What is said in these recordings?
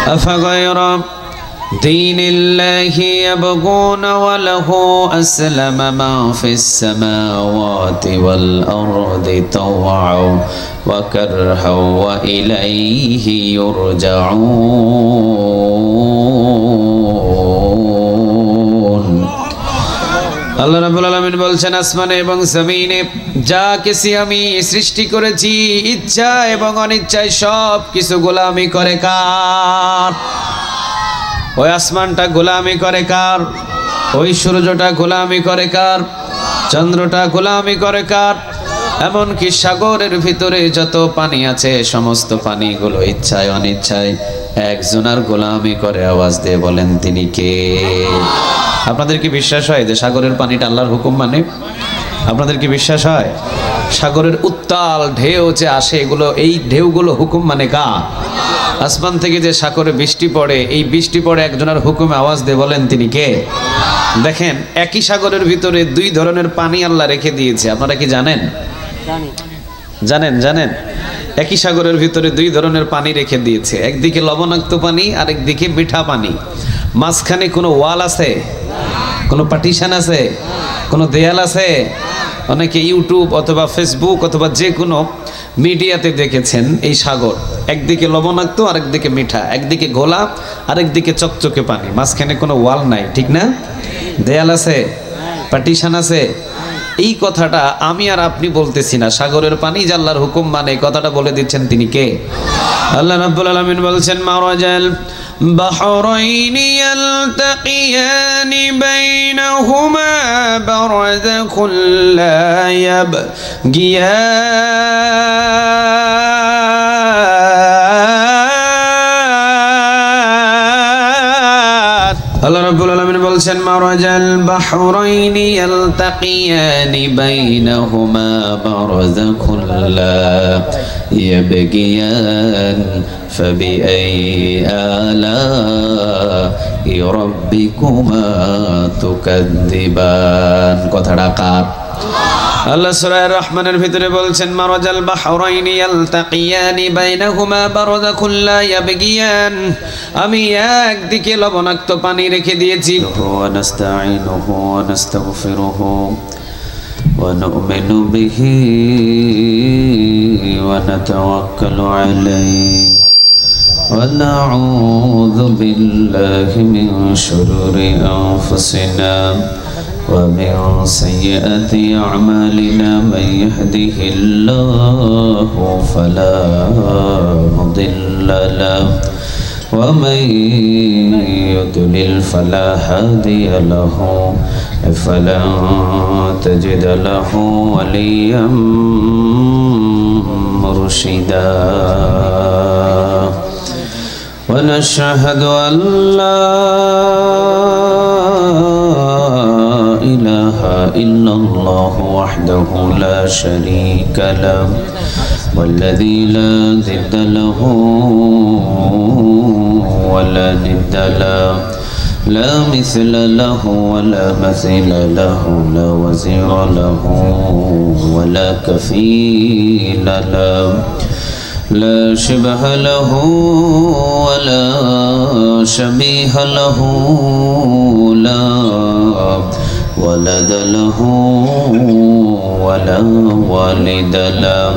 أفغير دين الله يبغون وله أسلم من في السماوات والأرض طوعا وكرها وإليه يرجعون আল্লাহ রাব্বুল আলামিন বলছেন আসমানে এবং জমিনে যা কিছু আমি সৃষ্টি করেছি ইচ্ছা এবং অনিচ্ছায় সব কিছু গোলামি করে কার? ওই আসমানটা গোলামি করে কার? ওই সূর্যটা গোলামি করে কার? চন্দ্রটা গোলামি করে কার? এমনকি সাগরের ভিতরে যত পানি আছে সমস্ত পানিগুলো ইচ্ছায় অনিচ্ছায় একজনের গোলামি করে। আওয়াজ দিয়ে বলেন তিনি কে? আপনাদের কি বিশ্বাস হয় যে সাগরের পানিটা আল্লাহর হুকুম মানে? আপনাদের কি বিশ্বাস হয় সাগরের উত্তাল ঢেউ যে আসে এগুলো এই ঢেউগুলো হুকুম মানে কার? আসমান থেকে যে সাগরে বৃষ্টি পড়ে এই বৃষ্টি পড়ে একজনের হুকুমে। আওয়াজ দিয়ে বলেন তিনি কে? দেখেন একই সাগরের ভিতরে দুই ধরনের পানি আল্লাহ রেখে দিয়েছে। আপনারা কি জানেন? জানেন জানেন একই সাগরের ভিতরে দুই ধরনের পানি রেখে দিয়েছে। একদিকে লবণাক্ত পানি আর একদিকে মিঠা পানি। মাঝখানে কোনো ওয়াল আছে? কোনো পার্টিশন আছে? কোনো দেয়াল আছে? অনেকে ইউটিউব অথবা ফেসবুক অথবা যে কোনো মিডিয়াতে দেখেছেন এই সাগর একদিকে লবণাক্ত আর একদিকে মিঠা, একদিকে ঘোলা আর একদিকে চকচকে পানি, মাঝখানে কোনো ওয়াল নাই, ঠিক না? দেয়াল আছে, পার্টিশন আছে। এই কথাটা আমি আর আপনি বলতেছি না, সাগরের পানি যে আল্লাহর হুকুম মানে কথাটা বলে দিচ্ছেন তিনি কে? আল্লাহ রাব্বুল আলামিন বলছেন মারাজাল বাহরাইনি ইয়ালতাকিয়ানি বাইনাহুমা বারযাখুন লা ইয়াবগিয়ান। আল্লাহ রাব্বুল আলামিন বলছেন মারাজাল বাহরাইনি ইয়ালতাকিয়ানি বাইনাহুমা বারযাখুন লা ইয়াবগিয়ান فبأي آلاء ربكما تكذبان। কথাটা কার? আল্লাহ সূরা আর-রহমানের ভিতরে বলছেন মারাজাল বাহরাইনি ইয়ালতাকিয়ানি বাইনাহুমা বারযাখুন লা ইয়াবগিয়ান। আমি একদিকে লবণাক্ত পানি রেখে দিয়েছি। ওয়া নাস্তাঈনুহু ওয়া নাস্তাগফিরুহু ওয়া নু'মিনু বিহি ওয়া নাতাওয়াক্কালু আলাইহি ওয়া নাউযু বিল্লাহি মিন শুরুরি আনফুসিনা ومن سيئات أعمالنا من يهده الله فلا مضل له ومن يضلل فلا هادي له فلن تجد له وليا مرشدا ونشهد أن لا إله إلا الله وحده لا شريك له والذي لا ضد له ولا ند له لا مثل له ولا مثيل له لا وزير له ولا كفيل له لا شبه له ولا شبيه له لا ولد له ولا والد له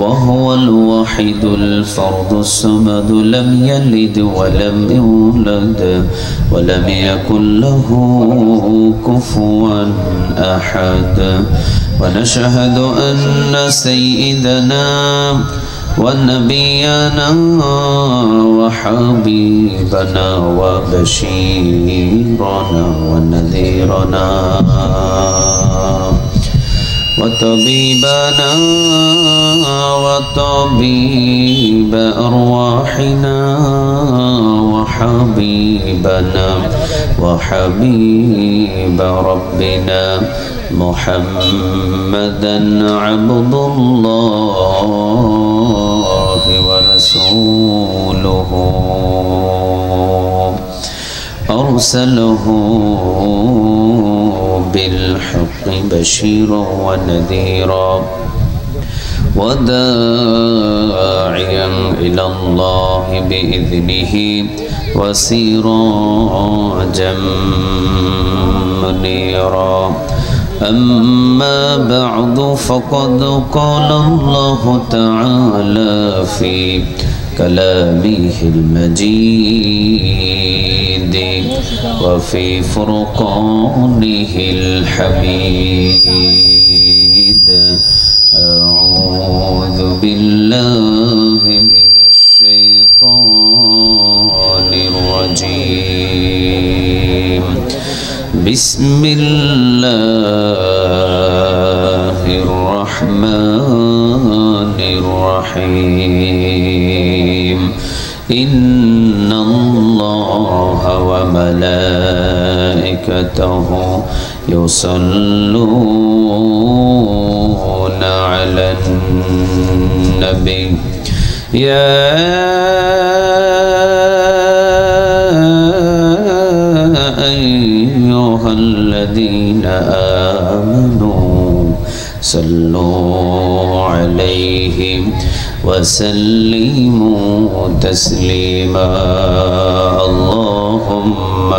وهو الوحيد الفرد الصمد لم يلد ولم يولد ولم يكن له كفوا أحد ونشهد أن سيدنا ونبينا وحبيبنا وبشيرنا ونذيرنا وطبيبنا وطبيب أرواحنا وحبيبنا وحبيب ربنا محمدا عبد الله ورسوله أرسله بالحق بشيرا ونذيرا وداعيا إلى الله بإذنه وسراجا منيرا أما بعد فقد قال الله تعالى في كلامه المجيد وفي فرقانه الحميد أعوذ بالله من الشيطان الرجيم بسم الله الرحمن الرحيم إن الله وملائكته يصلون على النبي يا أيها الذين آمنوا صلوا عليه وسلموا تسليما اللهم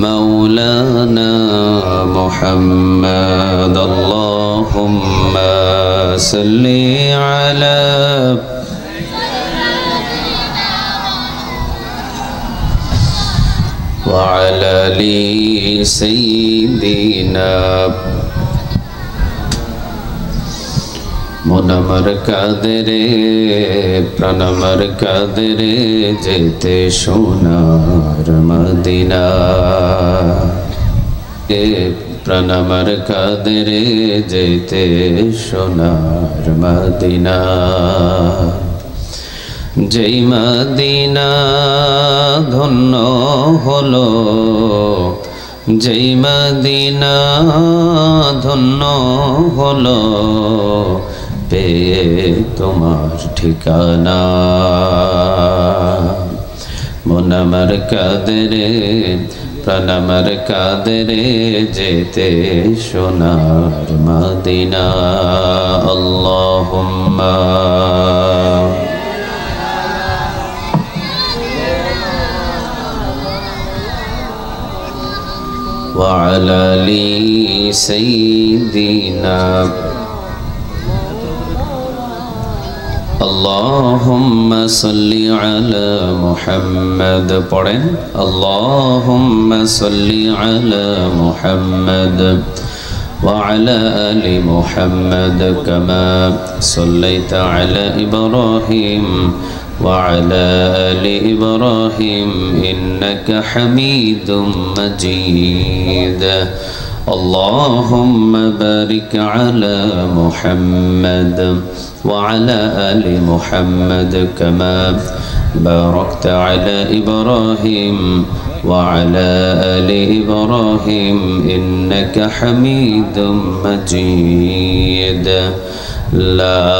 مولانا محمد اللهم صل على وعلى آل سيدنا মনামার কাদেরে প্রাণামার কাদেরে যেতে সোনার মদিনা প্রাণামার কাদেরে যেতে সোনার মদিনা যেই মদিনা ধন্য হলো যেই মদিনা ধন্য হলো পেয়ে তোমার ঠিকানা মন আমার কাদেরে প্রাণ আমার কাদেরে যেতে সোনার মদিনা আল্লাহুম্মা وعلى آل سيدنا اللهم صل على محمد পড়েন اللهم صل على محمد وعلى آل محمد كما صليت على إبراهيم وعلى آل إبراهيم إنك حميد مجيد اللهم بارك على محمد وعلى آل محمد كما باركت على إبراهيم وعلى آل إبراهيم إنك حميد مجيد لا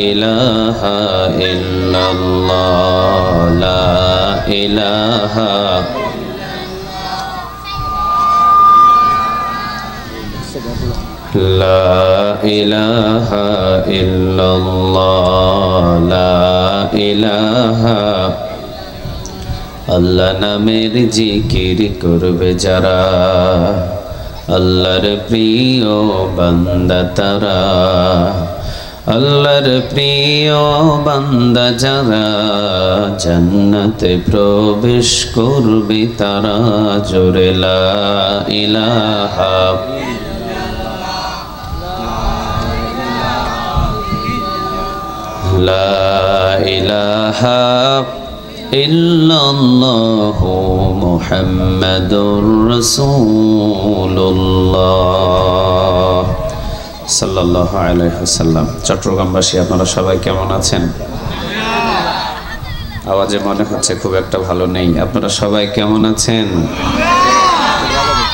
إله إلا الله لا إله لا إله إلا الله لا إله আল্লাহ নামের জিকির করবে যারা আল্লাহর প্রিয় বান্দা তারা আল্লাহর প্রিয় বান্দা যারা জান্নাতে প্রবেশ করবে তারা জোরে লা ইলাহা লা ইলাহা ইল্লাল্লাহু মুহাম্মাদুর রাসূলুল্লাহ সাল্লাল্লাহু আলাইহি ওয়াসাল্লাম। চট্টগ্রামবাসী আপনারা সবাই কেমন আছেন? আওয়াজে মনে হচ্ছে খুব একটা ভালো নেই। আপনারা সবাই কেমন আছেন?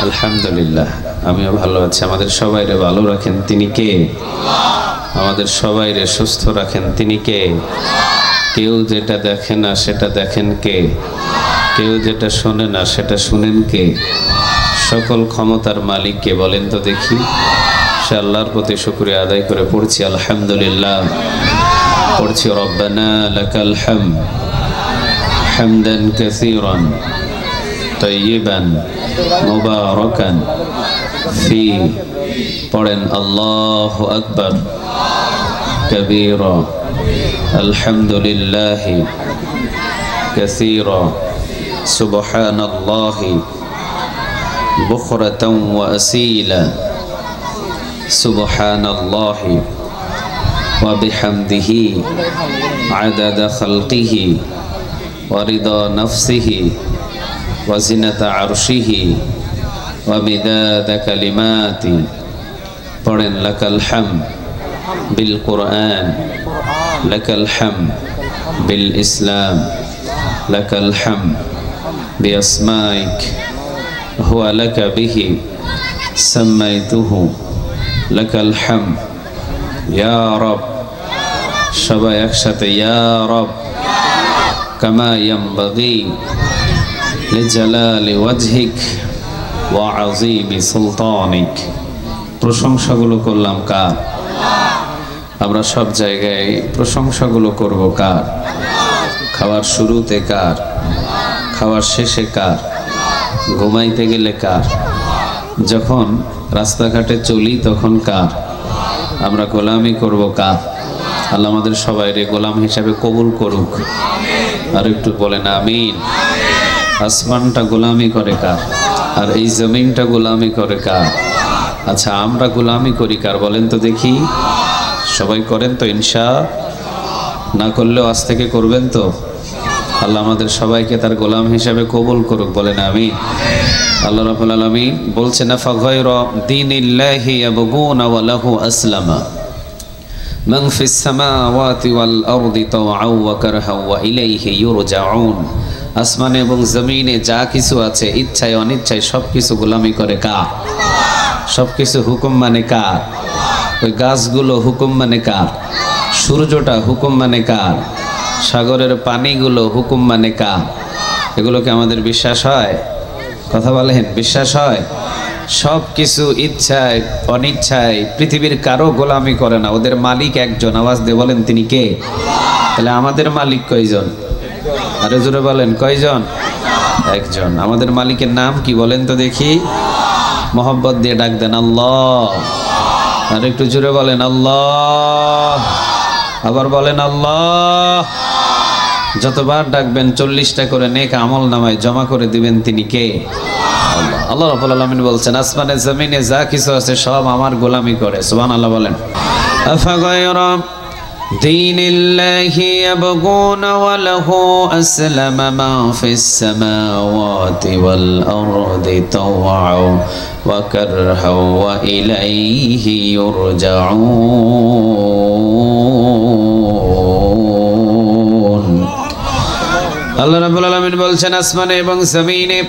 আলহামদুলিল্লাহ, আমিও ভালো আছি। আমাদের সবাইরে ভালো রাখেন তিনি কে? আমাদের সবাইরে সুস্থ রাখেন তিনি কে? কেউ যেটা দেখে না সেটা দেখেন কে? কেউ যেটা শোনে না সেটা শুনেন কে? সকল ক্ষমতার মালিক কে বলেন তো দেখি? সে আল্লাহর প্রতি শুকরিয়া আদায় করে পড়ছি আলহামদুলিল্লাহ, পড়ছি রব্বানা লাকাল হামদ হামদান কাসীরান তাইয়িবান মুবারাকান ফি। পড়েন আল্লাহু আকবার কাবীরা আলহামদুলিল্লাহি কাসীরা সুবহানাল্লাহি বুকরাতান ওয়া আসীলা সুবহানাল্লাহি ওয়া বিহামদিহি আদাদা খালকিহি ওয়া রিদা নাফসিহি ওয়া জিনাতা আরশিহি ওয়া মিদাদা কালিমাতি। পড়েন লাকাল হামদ বিল কুরআন লাকাল হামদ বিল ইসলাম লাকাল হামদ বিআসমাইক হুয়া লাকা বিহি সাম্মাইতুহু লাকাল হামদ ইয়া রব। সবাই একসাথে ইয়া রব কামা ইয়ানবাগি লিজালালি ওয়াজহিক ওয়া আযীমি সুলতানিক। প্রশংসাগুলো করলাম কার? আমরা সব জায়গায় প্রশংসাগুলো করব কার? খাওয়ার শুরুতে কার? খাওয়ার শেষে কার? ঘুমাইতে গেলে কার? যখন রাস্তাঘাটে চলি তখন কার? আমরা গোলামি করব কার? আল্লাহ আমাদের সবাইরে গোলাম হিসাবে কবুল করুক। আর একটু বলেন আমিন। আসমানটা গোলামি করে কার? আর এই জমিনটা গোলামি করে কার? আচ্ছা, আমরা গোলামি করি কার বলেন তো দেখি? সবাই করেন তো ইনশা? না করলেও আজ থেকে করবেন তো? আল্লাহ আমাদের সবাইকে তার গোলাম হিসাবে কবুল করুক, বলেন আমিন। আল্লাহ রাব্বুল আলামিন বলছেন আফাগায়রা দীনিল্লাহি ইয়াবগুনা ওয়া লাহু আসলামা মান ফিস সামাওয়াতি ওয়াল আরদি তাওআন ওয়া কারহান ওয়া ইলাইহি ইউরজাউন। আসমানে এবং জমিনে যা কিছু আছে ইচ্ছায় অনিচ্ছায় সবকিছু গোলামি করে কার? সবকিছু হুকুম মানে কার? ওই গাছগুলো হুকুম মানে কার? সূর্যটা হুকুম মানে কার? সাগরের পানিগুলো হুকুম মানে কার? এগুলোকে আমাদের বিশ্বাস হয়? কথা বলেন, বিশ্বাস হয়? সব কিছু ইচ্ছায় অনিচ্ছায় পৃথিবীর কারো গোলামি করে না, ওদের মালিক একজন। আওয়াজ দিয়ে বলেন তিনি কে? তাহলে আমাদের মালিক কয়জন? আরে জোরে বলেন কয়জন? একজন। আমাদের মালিকের নাম কি বলেন তো দেখি? মোহাব্বত দিয়ে ডাক দেন আল্লাহ। আর একটু জোরে বলেন আল্লাহ। আবার বলেন আল্লাহ। যতবার ডাকবেন 40টা করে নেক আমল নামায় জমা করে দিবেন তিনি কে? আল্লাহ। আল্লাহ রাব্বুল আলামিন বলছেন আসমানে জমিনে যা কিছু আছে সব আমার গোলামি করে। সুবহানাল্লাহ বলেন। আফাগায়রা দীনিল্লাহি ইয়াবগুনা ওয়া লাহু আসলামা মা ফিস সামাওয়াতি ওয়াল আরদি তাওআন ওয়া কারহান ওয়া ইলাইহি ইউরজাউন। আল্লাহ রাব্বুল আলামিন বলছেন আসমানে এবং জমিনে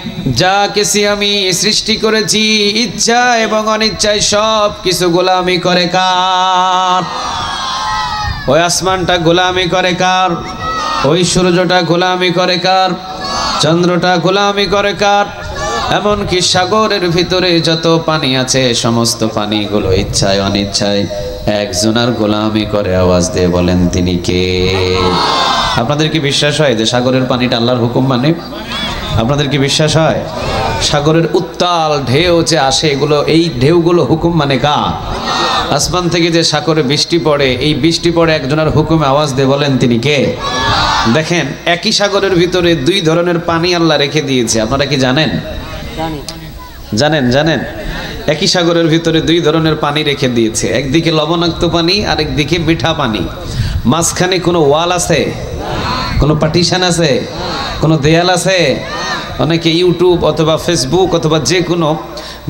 যা কিছু আমি সৃষ্টি করেছি ইচ্ছা এবং অনিচ্ছায় সব কিছু গোলামি করে কার? ওই আসমানটা গোলামি করে কার? ওই সূর্যটা গোলামি করে কার? চন্দ্রটা গোলামি করে কার? এমনকি সাগরের ভিতরে যত পানি আছে সমস্ত পানিগুলো ইচ্ছায় অনিচ্ছায় একজনের গোলামি করে। আওয়াজ দিয়ে বলেন তিনি কে? আপনাদের কি বিশ্বাস হয় যে সাগরের পানিটা আল্লাহর হুকুম মানে? আপনাদের কি বিশ্বাস হয়? সাগরের উত্তাল ঢেউ যে আসে এগুলো, এই ঢেউগুলো হুকুম মানে কার? আসমান থেকে যে সাগরে বৃষ্টি পড়ে, এই বৃষ্টি পড়ে একজনের হুকুমে। আওয়াজ দিয়ে বলেন তিনি কে? দেখেন, একই সাগরের ভিতরে দুই ধরনের পানি আল্লাহ রেখে দিয়েছে। আপনারা কি জানেন? জানেন? জানেন একই সাগরের ভিতরে দুই ধরনের পানি রেখে দিয়েছে। একদিকে লবণাক্ত পানি আর একদিকে মিঠা পানি। মাঝখানে কোনো ওয়াল আছে? কোনো পার্টিশন আছে? কোনো দেয়াল আছে? অনেকে ইউটিউব অথবা ফেসবুক অথবা যে কোনো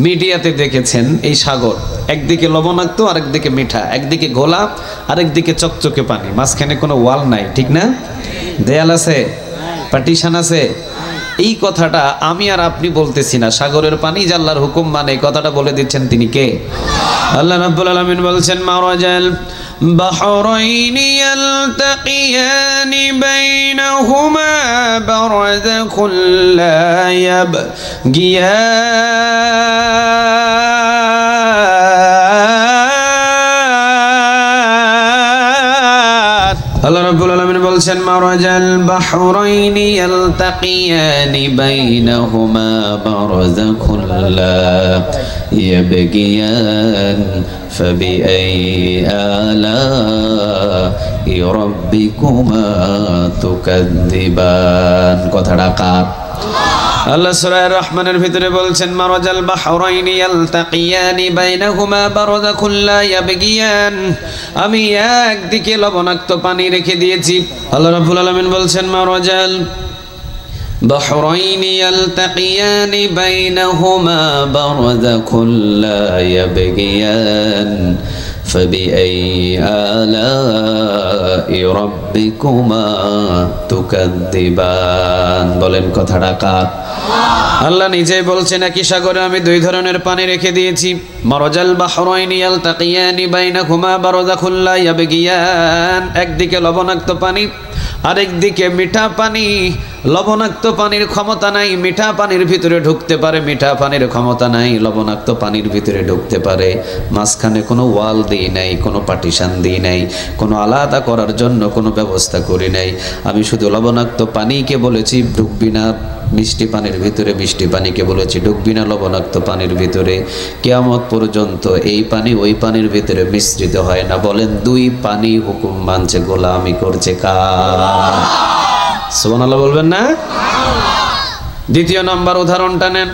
মিডিয়াতে দেখেছেন এই সাগর একদিকে লবণাক্ত আর একদিকে মিঠা, একদিকে ঘোলা আর একদিকে চকচকে পানি, মাঝখানে কোনো ওয়াল নাই, ঠিক না? দেয়াল আছে, পার্টিশন আছে। এই কথাটা আমি আর আপনি বলতেছি না, সাগরের পানি যে আল্লাহর হুকুম মানে কথাটা বলে দিচ্ছেন তিনি কে? আল্লাহ রাব্বুল আলামিন বলছেন মারাজাল بحرين يلتقيان بينهما برزخ لا يبغيان আলামিন বলছেন মারাজাল বাহরাইনি ইয়ালতাকিয়ানি বাইনাহুমা বারযাখুন লা ইয়াবগিয়ান ফাবিআইয়ি আলা'i রাব্বিকুমা তুকাযযিবান। কথাটা কার? আল্লাহ সূরা আর-রহমানের ভিতরে বলছেন মারাজাল বাহরাইনি ইয়ালতাকিয়ানি বাইনাহুমা বারযাখুন লা ইয়াবগিয়ান, আমি একদিকে লবণাক্ত পানি রেখে দিয়েছি। আল্লাহ রাব্বুল আলামিন বলছেন মারাজাল বাহরাইনি ইয়ালতাকিয়ানি বাইনাহুমা বারযাখুন লা ইয়াবগিয়ান ফাবিআইয়ি আলা'i রাব্বিকুমা তুকাযযিবান। বলেন কথাটা কার? আল্লাহ নিজেই বলছেন একই সাগরে আমি দুই ধরনের পানি রেখে দিয়েছি। মারাজাল বাহরাইনি ইয়ালতাকিয়ানি বাইনাহুমা বারযাখুন লা ইয়াবগিয়ান, একদিকে লবণাক্ত পানি আরেকদিকে মিঠা পানি। লবণাক্ত পানির ক্ষমতা নাই মিঠা পানির ভিতরে ঢুকতে পারে, মিঠা পানির ক্ষমতা নাই লবণাক্ত পানির ভিতরে ঢুকতে পারে। মাঝখানে কোনো ওয়াল দিই নাই, কোনো পার্টিশন দিই নাই, কোনো আলাদা করার জন্য কোনো ব্যবস্থা করি নাই। আমি শুধু লবণাক্ত পানিকে বলেছি ঢুকবি না মিষ্টি পানির ভিতরে, মিষ্টি পানিকে বলেছি ঢুকবি না লবণাক্ত পানির ভিতরে। কিয়ামত পর্যন্ত এই পানি ওই পানির ভিতরে মিশ্রিত হয় না। বলেন দুই পানি হুকুম মানছে, গোলামি করছে কার? সুবহানাল্লাহ বলবেন না? দ্বিতীয় নাম্বার উদাহরণটা নেন।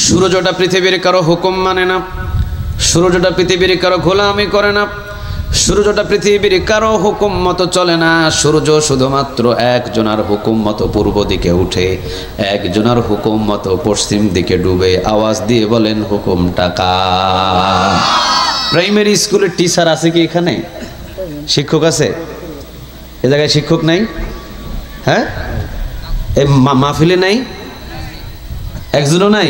সূর্যটা পৃথিবীর কারো হুকুম মানে না, সূর্যটা পৃথিবীর কারো গোলামি করে না, সূর্যটা পৃথিবীর কারো হুকুম মতো চলে না। সূর্য শুধুমাত্র একজনের হুকুম মতো পূর্ব দিকে উঠে, একজনের হুকুম মতো পশ্চিম দিকে ডুবে। আওয়াজ দিয়ে বলেন হুকুমটা কার? প্রাইমারি স্কুলের টিচার আছে কি এখানে? শিক্ষক আছে? এ জায়গায় শিক্ষক নাই? হ্যাঁ, এই মাহফিলে নাই? একজনও নাই?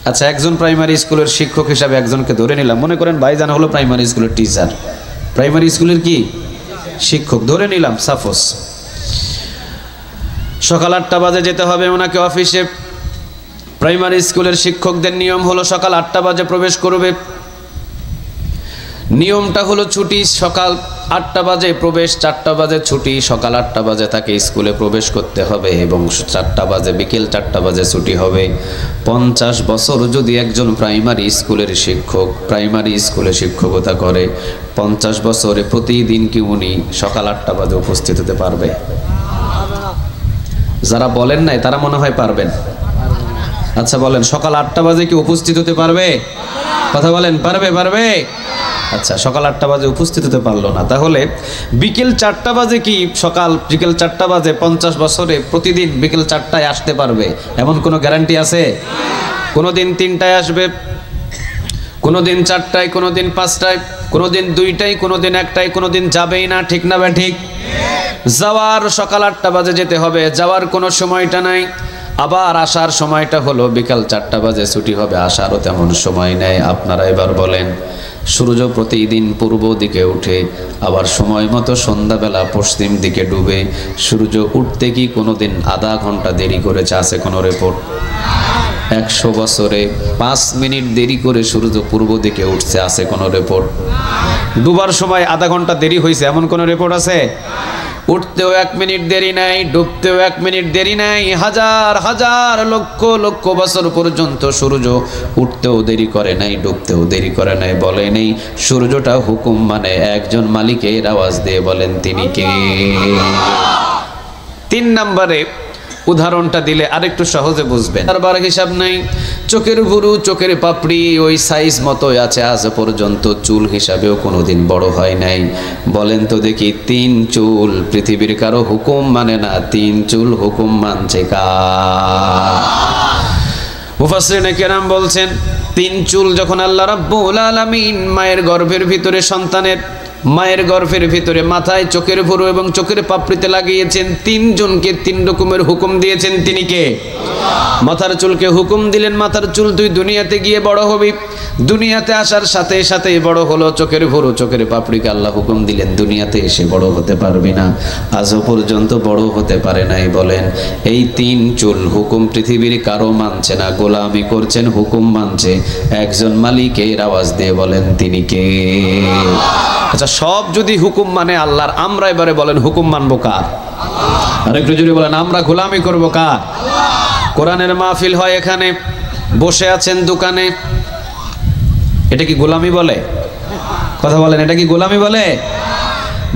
আচ্ছা, একজন প্রাইমারি স্কুলের শিক্ষক হিসাবে একজনকে ধরে নিলাম। মনে করেন ভাইজান হলো প্রাইমারি স্কুলের টিচার, প্রাইমারি স্কুলের কি শিক্ষক ধরে নিলাম। সাপোজ সকাল 8টা বাজে যেতে হবে ওনাকে অফিসে। প্রাইমারি স্কুলের শিক্ষকদের নিয়ম হলো সকাল 8টা বাজে প্রবেশ করবে। নিয়মটা হলো ছুটি সকাল 8টা বাজে প্রবেশ, 4টা বাজে ছুটি। সকাল 8টা বাজে তাকে স্কুলে প্রবেশ করতে হবে এবং 4টা বাজে বিকেল 4টা বাজে ছুটি হবে। 50 বছর যদি একজন প্রাইমারি স্কুলের শিক্ষক প্রাইমারি স্কুলে শিক্ষকতা করে, 50 বছরে প্রতিদিন কি উনি সকাল 8টা বাজে উপস্থিত হতে পারবে? যারা বলেন নাই তারা মনে হয় পারবেন। আচ্ছা বলেন, সকাল 8টা বাজে কি উপস্থিত হতে পারবে? কথা বলেন, পারবে? পারবে? আচ্ছা, সকাল 8টা বাজে উপস্থিত হতে পারলো না, তাহলে বিকেল 4টা বাজে কি বিকেল 4টা বাজে 50 বছরে প্রতিদিন বিকেল 4টায় আসতে পারবে? এমন কোনো গ্যারান্টি আছে? কোনোদিন 3টায় আসবে, কোনোদিন 4টায়, কোনোদিন 5টায়, কোনোদিন 2টায়, কোনোদিন 1টায়, কোনোদিন যাবেই না। ঠিক না বা ঠিক? যাওয়ার সকাল 8টা বাজে যেতে হবে, যাওয়ার কোনো সময়টা নাই। আবার আসার সময়টা হলো বিকাল 4টা বাজে ছুটি হবে, আসারও তেমন সময় নেই। আপনারা এবার বলেন, সূর্য প্রতিদিন পূর্ব দিকে উঠে আবার সময় মতো সন্ধ্যাবেলা পশ্চিম দিকে ডুবে। সূর্য উঠতে কি কোনোদিন আধা ঘন্টা দেরি করেছে? আছে কোনো রিপোর্ট? 100 বছরে 5 মিনিট দেরি করে সূর্য পূর্ব দিকে উঠছে, আছে কোনো রিপোর্ট? ডুবার সময় আধা ঘন্টা দেরি হয়েছে, এমন কোনো রিপোর্ট আছে? উঠতেও 1 মিনিট দেরি নাই, ডুবতেও 1 মিনিট দেরি নাই। হাজার হাজার লক্ষ লক্ষ বছর পর্যন্ত সূর্য উঠতেও দেরি করে নাই, ডুবতেও দেরি করে নাই। বলে নেই সূর্যটা হুকুম মানে একজন মালিকের। আওয়াজ দিয়ে বলেন তিনি কে? 3 নম্বরে উদাহরণটা দিলে আরেকটু সহজে বুঝবেন। বারবার হিসাব নাই, চোখের ভুরু চোখের পাপড়ি ওই সাইজ মতোই আছে, আজ পর্যন্ত চুল হিসাবেও কোনোদিন বড় হয় নাই। বলেন তো দেখি, 3 চুল পৃথিবীর কারো হুকুম মানে না, 3 চুল হুকুম মানছে কার? মুফাসসিরিনে কেরাম বলছেন 3 চুল যখন আল্লাহ রাব্বুল আলামিন মায়ের গর্ভের ভিতরে সন্তানের মায়ের গর্ভের ভিতরে মাথায় চোখের ভুরু এবং চোখের পাপড়িতে লাগিয়েছেন, 3 জনকে 3 রকমের হুকুম দিয়েছেন। তিনি কে? মাথার চুলকে হুকুম দিলেন, মাথার চুল তুই দুনিয়াতে গিয়ে বড় হবি। দুনিয়াতে আসার সাথে সাথে বড় হলো। চোখের ভুরু চোখের পাপড়িকে আল্লাহ হুকুম দিলেন, দুনিয়াতে এসে বড় হতে পারবি না, আজও পর্যন্ত বড় হতে পারে নাই। বলেন এই 3 চুল হুকুম পৃথিবীর কারো মানছে না, গোলামি করছেন, হুকুম মানছে একজন মালিকের। আওয়াজ দিয়ে বলেন তিনি কে? আচ্ছা, সব যদি হুকুম মানে আল্লাহর, আমরা এবারে বলেন হুকুম মানবো কার? আর একটু জোরে বলেন, আমরা গোলামি করব কার? কোরআনের মাহফিল হয় এখানে, বসে আছেন দোকানে, এটা কি গোলামি বলে? কথা বলেন, এটা কি গোলামি বলে?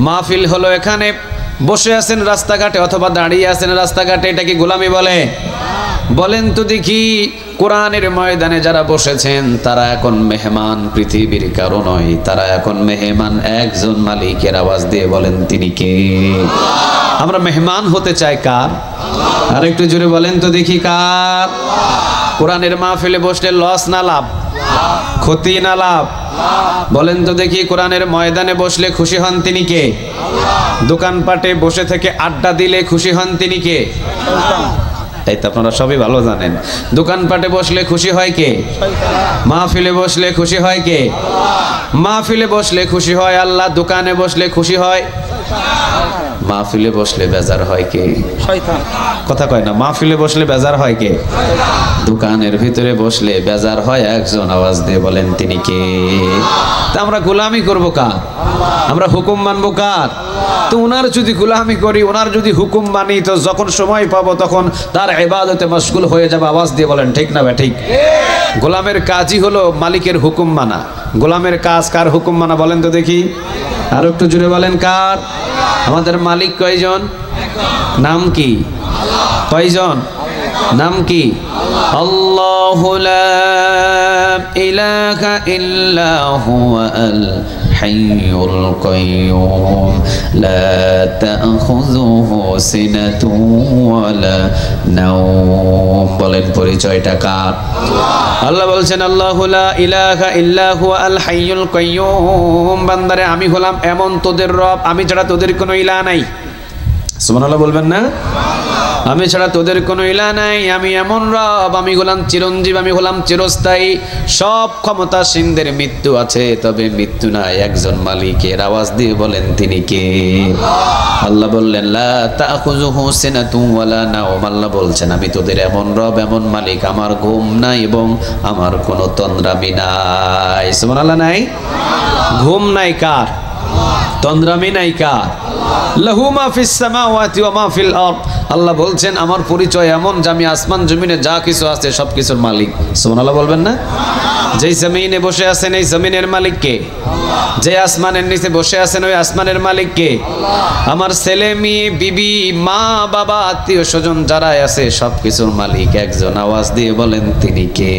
মাহফিল হলো এখানে, বসে আছেন রাস্তাঘাটে অথবা দাঁড়িয়ে আছেন রাস্তাঘাটে, এটা কি গোলামি বলে? বলেন তো দেখি, কোরআনের ময়দানে যারা বসেছেন তারা এখন মেহমান পৃথিবীর কারো নয়, তারা এখন মেহমান একজন মালিকের। আওয়াজ দিয়ে বলেন তিনি কে? আমরা মেহমান হতে চাই কার? আর একটু জোরে বলেন তো দেখি কার? কোরআনের মাহফিলে বসলে লস না লাভ? ক্ষতি না লাভ? বলেন তো দেখি, কোরআনের ময়দানে বসলে খুশি হন তিনি কে? দোকানপাটে বসে থেকে আড্ডা দিলে খুশি হন তিনি কে? এই তো আপনারা সবই ভালো জানেন। দোকানপাটে বসলে খুশি হয় কে? মাহফিলে বসলে খুশি হয় কে? মাহফিলে বসলে খুশি হয় আল্লাহ, দোকানে বসলে খুশি হয়, মাহফিলে বসলে বেজার হয় কে? শয়তান। কথা কয় না, মাহফিলে বসলে বেজার হয় কে? দোকানের ভিতরে বসলে বেজার হয় একজন। আওয়াজ দিয়ে বলেন তিনি কে? তা আমরা গোলামি করব কার? আমরা হুকুম মানবো কার? তো ওনার যদি গোলামি করি, ওনার যদি হুকুম মানি, তো যখন সময় পাবো তখন তার ইবাদতে মশগুল হয়ে যাবে। আওয়াজ দিয়ে বলেন ঠিক না বে ঠিক? গোলামের কাজই হলো মালিকের হুকুম মানা। গোলামের কাজ কার হুকুম মানা বলেন তো দেখি? আর একটু জুড়ে বলেন কার? আমাদের মালিক কয়জন? নাম কি? কয়জন? নাম কি? আল্লাহু লা ইলাহা ইল্লা হুয়াল হাইয়ুল কাইয়্যুম লা তাখুযুহু সিনাতুন ওয়ালা নাওম। বলেন পরিচয়টা কার? আল্লাহ বলছেন, আল্লাহু লা ইলাহা ইল্লা হুয়াল হাইয়ুল কাইয়্যুম। বান্দারে, আমি হলাম এমন তোদের রব, আমি ছাড়া তোদের কোনো ইলাহ নাই। সুবহানাল্লাহ বলবেন না? আমি ছাড়া তোদের কোনো ইলাহ নাই, আমি এমন রব, আমি হলাম চিরঞ্জীব, আমি হলাম চিরস্থায়ী। সব ক্ষমতাসীনদের মৃত্যু আছে, তবে মৃত্যু নাই একজন মালিকের। আওয়াজ দিয়ে বলেন তিনি কে? আল্লাহ বললেন, লা তাখুযুহু সিনাতুন ওয়ালা নাওম। আল্লাহ বলছেন, আমি তোদের এমন রব, এমন মালিক, আমার ঘুম নাই এবং আমার কোনো তন্দ্রামি নাই। সুবহানাল্লাহ নাই? ঘুম নাই কার? তন্দ্রামি নাই কার? লাহু মা ফিস সামাওয়াতি ওয়া মা ফিল আরদ। আল্লাহ বলছেন, আমার পরিচয় এমন যে আমি আসমান জমিনে যা কিছু আছে সব কিছুর মালিক। সুবহানাল্লাহ বলবেন না? যেই জমিনে বসে আছেন এই জমিনের মালিক কে? যে আসমানের নিচে বসে আছেন ওই আসমানের মালিক কে? আমার ছেলে মেয়ে বিবি মা বাবা আত্মীয় স্বজন যারা আছে সব কিছুর মালিক একজন। আওয়াজ দিয়ে বলেন তিনি কে?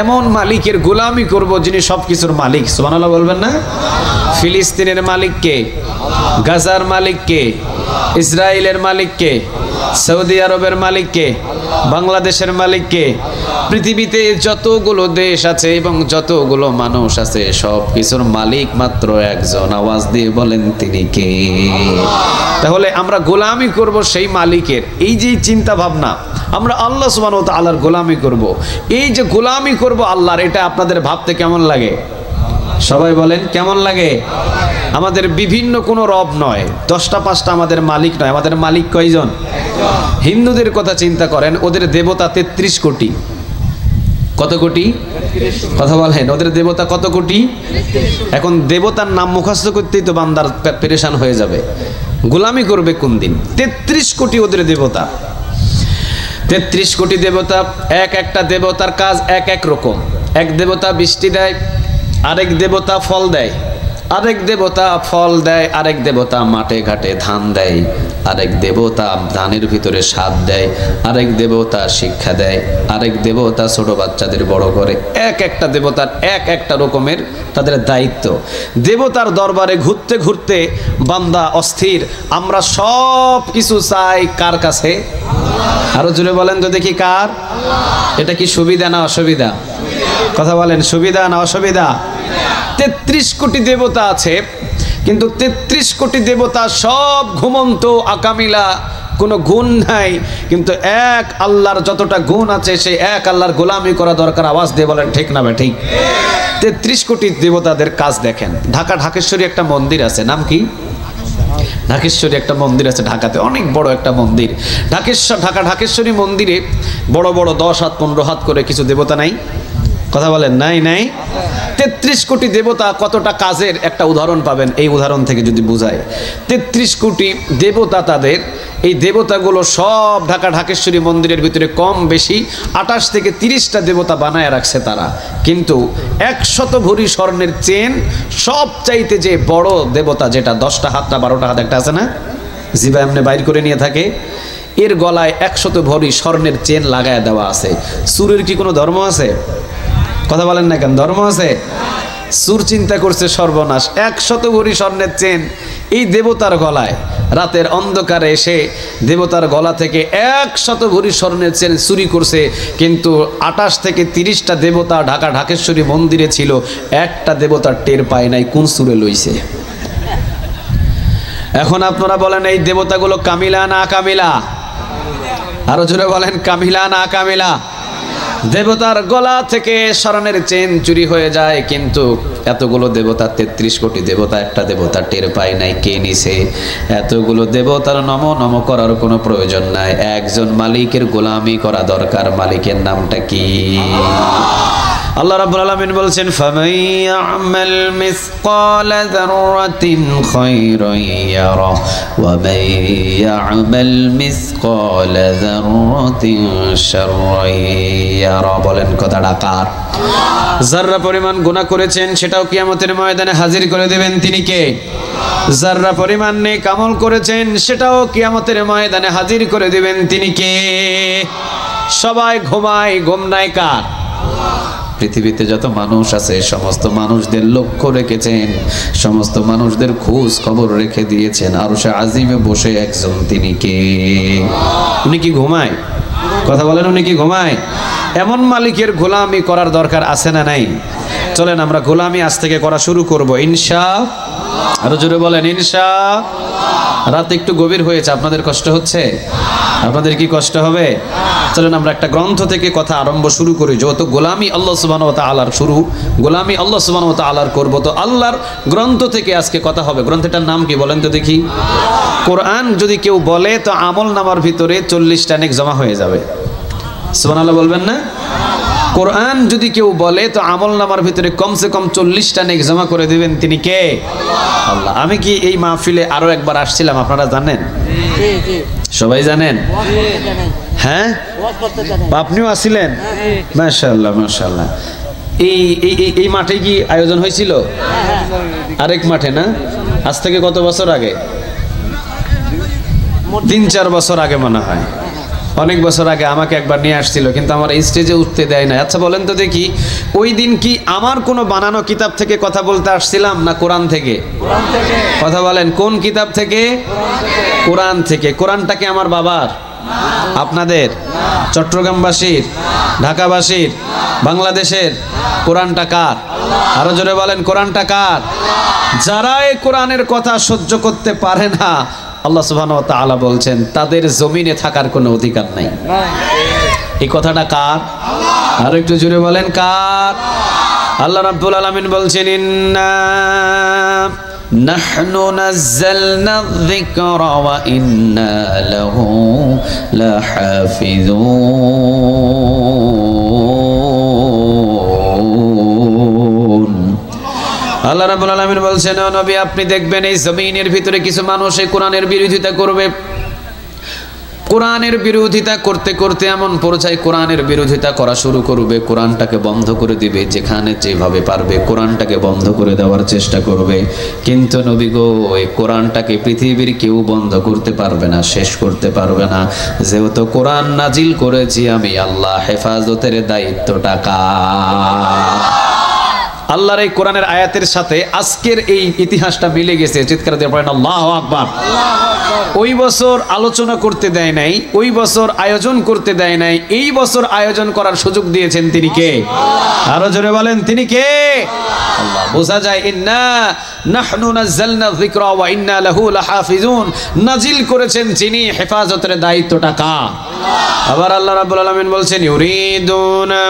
এমন মালিকের গোলামি করব যিনি সব কিছুর মালিক। সুবহানাল্লাহ বলবেন না? ফিলিস্তিনের মালিক কে? গাজার মালিক কে? ইসরায়েলের মালিক কে? সৌদি আরবের মালিক কে? বাংলাদেশের মালিক কে? পৃথিবীতে যতগুলো দেশ আছে এবং যতগুলো মানুষ আছে সব কিছুর মালিক মাত্র একজন। আওয়াজ দিয়ে বলেন তিনি কে? তাহলে আমরা গোলামি করব সেই মালিকের। এই যে চিন্তা ভাবনা, আমরা আল্লাহ সুবহানাহু ওয়া তাআলার গোলামি করব, এই যে গোলামি করব আল্লাহর, এটা আপনাদের ভাবতে কেমন লাগে? সবাই বলেন কেমন লাগে? আমাদের বিভিন্ন কোনো রব নয়, 10টা 5টা আমাদের মালিক নয়। আমাদের মালিক কয়জন? হিন্দুদের কথা চিন্তা করেন, ওদের দেবতা 33 কোটি। কত কোটি? কথা বলেন, ওদের দেবতা কত কোটি? এখন দেবতার নাম মুখস্থ করতেই তো বান্দার পেরেশান হয়ে যাবে। গোলামি করবে কোন দিন? 33 কোটি ওদের দেবতা। 33 কোটি দেবতা, এক একটা দেবতার কাজ এক এক রকম। এক দেবতা বৃষ্টি দেয়, আরেক দেবতা ফল দেয়, আরেক দেবতা ফল দেয়, আরেক দেবতা মাঠে ঘাটে ধান দেয়, আরেক দেবতা ধানের ভিতরে স্বাদ দেয়, আরেক দেবতা শিক্ষা দেয়, আরেক দেবতা ছোট বাচ্চাদের বড় করে। এক একটা দেবতার এক একটা রকমের তাদের দায়িত্ব। দেবতার দরবারে ঘুরতে ঘুরতে বান্দা অস্থির। আমরা সব কিছু চাই কার কাছে? আরো জোরে বলেন তো দেখি কার? এটা কি সুবিধা না অসুবিধা? কথা বলেন, সুবিধা না অসুবিধা? 33 কোটি দেবতা আছে, কিন্তু 33 কোটি দেবতা সব ঘুমন্ত আকামিলা, কোনো গুণ নাই। কিন্তু এক আল্লাহর যতটা গুণ আছে সেই এক আল্লাহর গোলামি করা দরকার। আওয়াজ দিয়ে বলেন ঠিক না ঠিক? 33 কোটি দেবতাদের কাজ দেখেন। ঢাকেশ্বরী একটা মন্দির আছে, নাম কি? ঢাকেশ্বরী একটা মন্দির আছে ঢাকাতে, অনেক বড় একটা মন্দির। ঢাকেশ্বরী মন্দিরে বড় বড় 10 হাত 15 হাত করে কিছু দেবতা নাই? কথা বলেন নাই নাই? 33 কোটি দেবতা কতটা কাজের একটা উদাহরণ পাবেন এই উদাহরণ থেকে যদি বোঝায়। 33 কোটি দেবতা, তাদের এই দেবতাগুলো সব ঢাকা ঢাকেশ্বরী মন্দিরের ভিতরে কম বেশি 28 থেকে 30টা দেবতা বানায় রাখছে তারা, কিন্তু 100 ভরি স্বর্ণের চেন সব চাইতে যে বড় দেবতা, যেটা 10টা হাত না 12টা হাত একটা আছে না, জিবা এমনি বাইর করে নিয়ে থাকে, এর গলায় 100 ভরি স্বর্ণের চেন লাগায় দেওয়া আছে। সুরের কি কোনো ধর্ম আছে? কথা বলেন না কেন? ধর্ম আছে? সুর চিন্তা করছে সর্বনাশ, 100 ভরি স্বর্ণের চেন এই দেবতার গলায়, রাতের অন্ধকারে এসে দেবতার গলা থেকে 100 ভরি স্বর্ণের চেন চুরি করছে, কিন্তু 28 থেকে 30টা দেবতা ঢাকা ঢাকেশ্বরী মন্দিরে ছিল, একটা দেবতার টের পায় নাই কোন সুরে লইছে। এখন আপনারা বলেন এই দেবতাগুলো কামিলা না কামিলা? আরো জোরে বলেন, কামিলা না কামিলা? দেবতার গলা থেকে স্বর্ণের চেন চুরি হয়ে যায়, কিন্তু এতগুলো দেবতা, 33 কোটি দেবতা, একটা দেবতা টের পায় নাই কে নিছে। এতগুলো দেবতার নম নম করার কোনো প্রয়োজন নাই, একজন মালিকের গোলামি করা দরকার। মালিকের নামটা কি? আল্লাহ রাব্বুল আলামিন বলছেন, ফামান ইয়ামাল মিসকালা যাররাতিন খায়রান ইয়ারা ওয়া মান ইয়ামাল মিসকালা যাররাতিন শাররান ইয়ারা। বলেন কথাটা কার? যাররা পরিমাণ গুনাহ করেছেন সেটাও কিয়ামতের ময়দানে হাজির করে দেবেন তিনি কে? যাররা পরিমাণ নেক আমল করেছেন সেটাও কিয়ামতের ময়দানে হাজির করে দেবেন তিনি কে? সবাই ঘুমায়, ঘুম নাই কার? পৃথিবীতে যত মানুষ আছে সমস্ত মানুষদের লক্ষ্য রেখেছেন, সমস্ত মানুষদের খোঁজ খবর রেখে দিয়েছেন। আরশে আজিমে বসে একজন, তিনি কে? উনি কি ঘুমায়? কথা বলেন, উনি কি ঘুমায়? এমন মালিকের গোলামি করার দরকার আছে না নাই? চলেন আমরা গোলামি আজ থেকে করা শুরু করব ইনশাআল্লাহ। আরো জোরে বলেন ইনশাআল্লাহ। রাত একটু গভীর হয়েছে, আপনাদের কষ্ট হচ্ছে? আপনাদের কি কষ্ট হবে? চলেন আমরা একটা গ্রন্থ থেকে কথা আরম্ভ শুরু করি। যত গোলামি আল্লাহ সুবহানাহু ওয়া তাআলার শুরু, গোলামি আল্লাহ সুবহানাহু ওয়া তাআলার করব, তো আল্লাহর গ্রন্থ থেকে আজকে কথা হবে। গ্রন্থটার নাম কি বলেন তো দেখি? কোরআন যদি কেউ বলে তো আমল নামার ভিতরে 40টা নেক জমা হয়ে যাবে। সুবহানাল্লাহ বলবেন না? কোরআন যদি কেউ বলে তো আমল নামার ভিতরে কমসে কম 40টা নেক জমা করে দিবেন তিনি কে? আল্লাহ। আমি কি এই মাহফিলে আরো একবার আসছিলাম, আপনারা জানেন? সবাই জানেন? হ্যাঁ, আপনিও আসছিলেন? মাশাআল্লাহ মাশাআল্লাহ। এই মাঠে কি আয়োজন হয়েছিল? আরেক মাঠে না? আজ থেকে কত বছর আগে? 3-4 বছর আগে মনে হয়। অনেক বছর আগে আমাকে একবার নিয়ে আসছিল, কিন্তু আমার এই স্টেজে উঠতে দেয় না। আচ্ছা বলেন তো দেখি, ওই দিন কি আমার কোনো বানানো কিতাব থেকে কথা বলতে আসছিলাম না কোরআন থেকে? কথা বলেন, কোন কিতাব থেকে? কোরআন থেকে। কোরআনটা কি আমার বাবার? আপনাদের? চট্টগ্রামবাসীর? ঢাকাবাসীর? বাংলাদেশের? কোরআনটা কার? আরো জোরে বলেন, কোরআনটা কার? যারা এই কোরআনের কথা সহ্য করতে পারে না, আল্লাহ সুবহানাহু ওয়া তাআলা বলছেন তাদের জমিনে থাকার কোনো অধিকার নাই। এই কথাটা কার? আর একটু জোরে বলেন কার? আল্লাহ রাব্বুল আলামিন বলছেন, ইন্না নাহনু নাযালনা যিকরা ওয়া ইন্না লাহু লাহাফিজুন। আল্লাহ রাব্বুল আলামিন বলছেন, ও নবী আপনি দেখবেন এই জমিনের ভিতরে কিছু মানুষ এই কোরআনের বিরোধিতা করবে। কোরআনের বিরোধিতা করতে করতে এমন পর্যায়ে কোরআনের বিরোধিতা করা শুরু করবে, কোরআনটাকে বন্ধ করে দিবে, যেখানে যেভাবে পারবে কোরআনটাকে বন্ধ করে দেওয়ার চেষ্টা করবে। কিন্তু নবী গো, এই কোরআনটাকে পৃথিবীর কেউ বন্ধ করতে পারবে না, শেষ করতে পারবে না। যেহেতু কোরআন নাজিল করেছি আমি আল্লাহ, হেফাজতের দায়িত্বটা কার? আল্লাহর এই কোরআনের আয়াতের সাথে আজকের এই ইতিহাসটা মিলে গেছে। চিৎকার দিয়ে পড়েন আল্লাহু আকবার। ওই বছর আলোচনা করতে দেয় নাই, ওই বছর আয়োজন করতে দেয় নাই, এই বছর আয়োজন করার সুযোগ দিয়েছেন তিনি কে? আরো জোরে বলেন, তিনি কে? আল্লাহ। বোঝা যায়, ইন্না নাহনু নাযালনা যিকরা ওয়া ইন্না লাহু লাহাফিজুন। নাজিল করেছেন যিনি, হেফাজতের দায়িত্বটা কার? আবার আল্লাহ রাব্বুল আলামিন বলছেন, ইউরিদুনা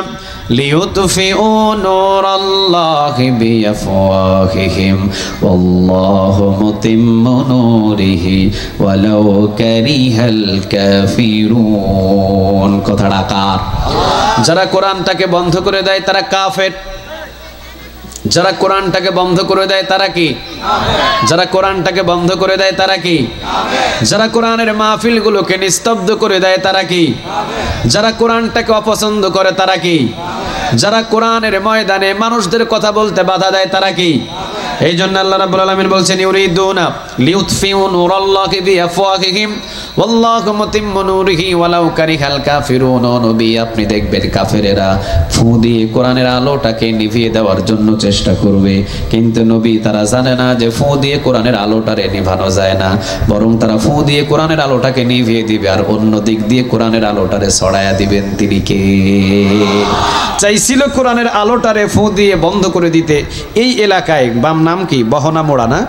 লিয়ুতফিউ নূরাল্লাহি বিআফওয়াহিহিম ওয়াল্লাহু মুতিম্মু নূরিহি ওয়ালাউ কারিহাল কাফিরুন। কথাটা কার? যারা কোরআনটাকে বন্ধ করে দেয় তারা কাফের। যারা কোরআনটাকে বন্ধ করে দেয় তারা কি? যারা কোরআনটাকে বন্ধ করে দেয় তারা কি? যারা কোরআনের মাহফিলগুলোকে নিস্তব্ধ করে দেয় তারা কি? যারা কোরআনটাকে অপছন্দ করে তারা কি? যারা কোরআনের ময়দানে মানুষদের কথা বলতে বাধা দেয় তারা কি? এই জন্য আল্লাহ রাব্বুল আলামিন বলছেন ইউরিদুনা লিউতফিউ নূরাল্লাহি বিআফওয়াহিহিম ওয়াল্লাহু মুতিম্মু নূরিহি ওয়ালাউ কারিহাল কাফিরুন। নবী আপনি দেখবেন কাফেরেরা ফু দিয়ে কোরআনের আলোটাকে নিভিয়ে দেওয়ার জন্য চেষ্টা করবে, কিন্তু নবী তারা জানে না যে ফু দিয়ে কোরআনের আলোটারে নিভানো যায় না, বরং তারা ফু দিয়ে কোরআনের আলোটাকে নিভিয়ে দিবে আর অন্য দিক দিয়ে কোরআনের আলোটারে ছড়ায়া দিবেন তিনি কে? চাইছিল কোরআনের আলোটারে ফু দিয়ে বন্ধ করে দিতে। এই এলাকায় বাম নাম কি? বহনামোড়া না?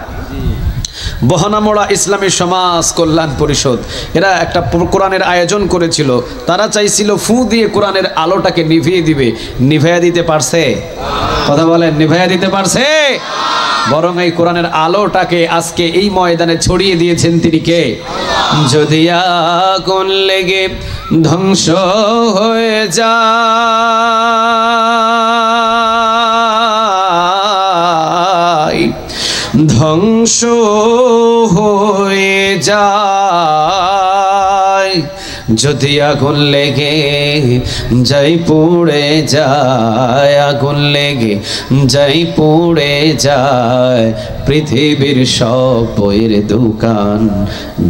বহনামোড়া ইসলামী সমাজ কল্যাণ পরিষদ এরা একটা কোরআনের আয়োজন করেছিল। তারা চাইছিল ফু দিয়ে কোরআনের আলোটাকে নিভিয়ে দিবে। নিভাইয়া দিতে পারছে? কথা বলেন, নিভাইয়া দিতে পারছে? বরং এই কোরআনের আলোটাকে আজকে এই ময়দানে ছড়িয়ে দিয়েছেন তিনি কে? যদি আগুন লেগে ধ্বংস হয়ে যায়, ধ্বংস হয়ে যায়, যদি আগুন লেগে যাই পুড়ে যায়, আগুন লেগে যাই পুড়ে যায়, পৃথিবীর সব বইয়ের দোকান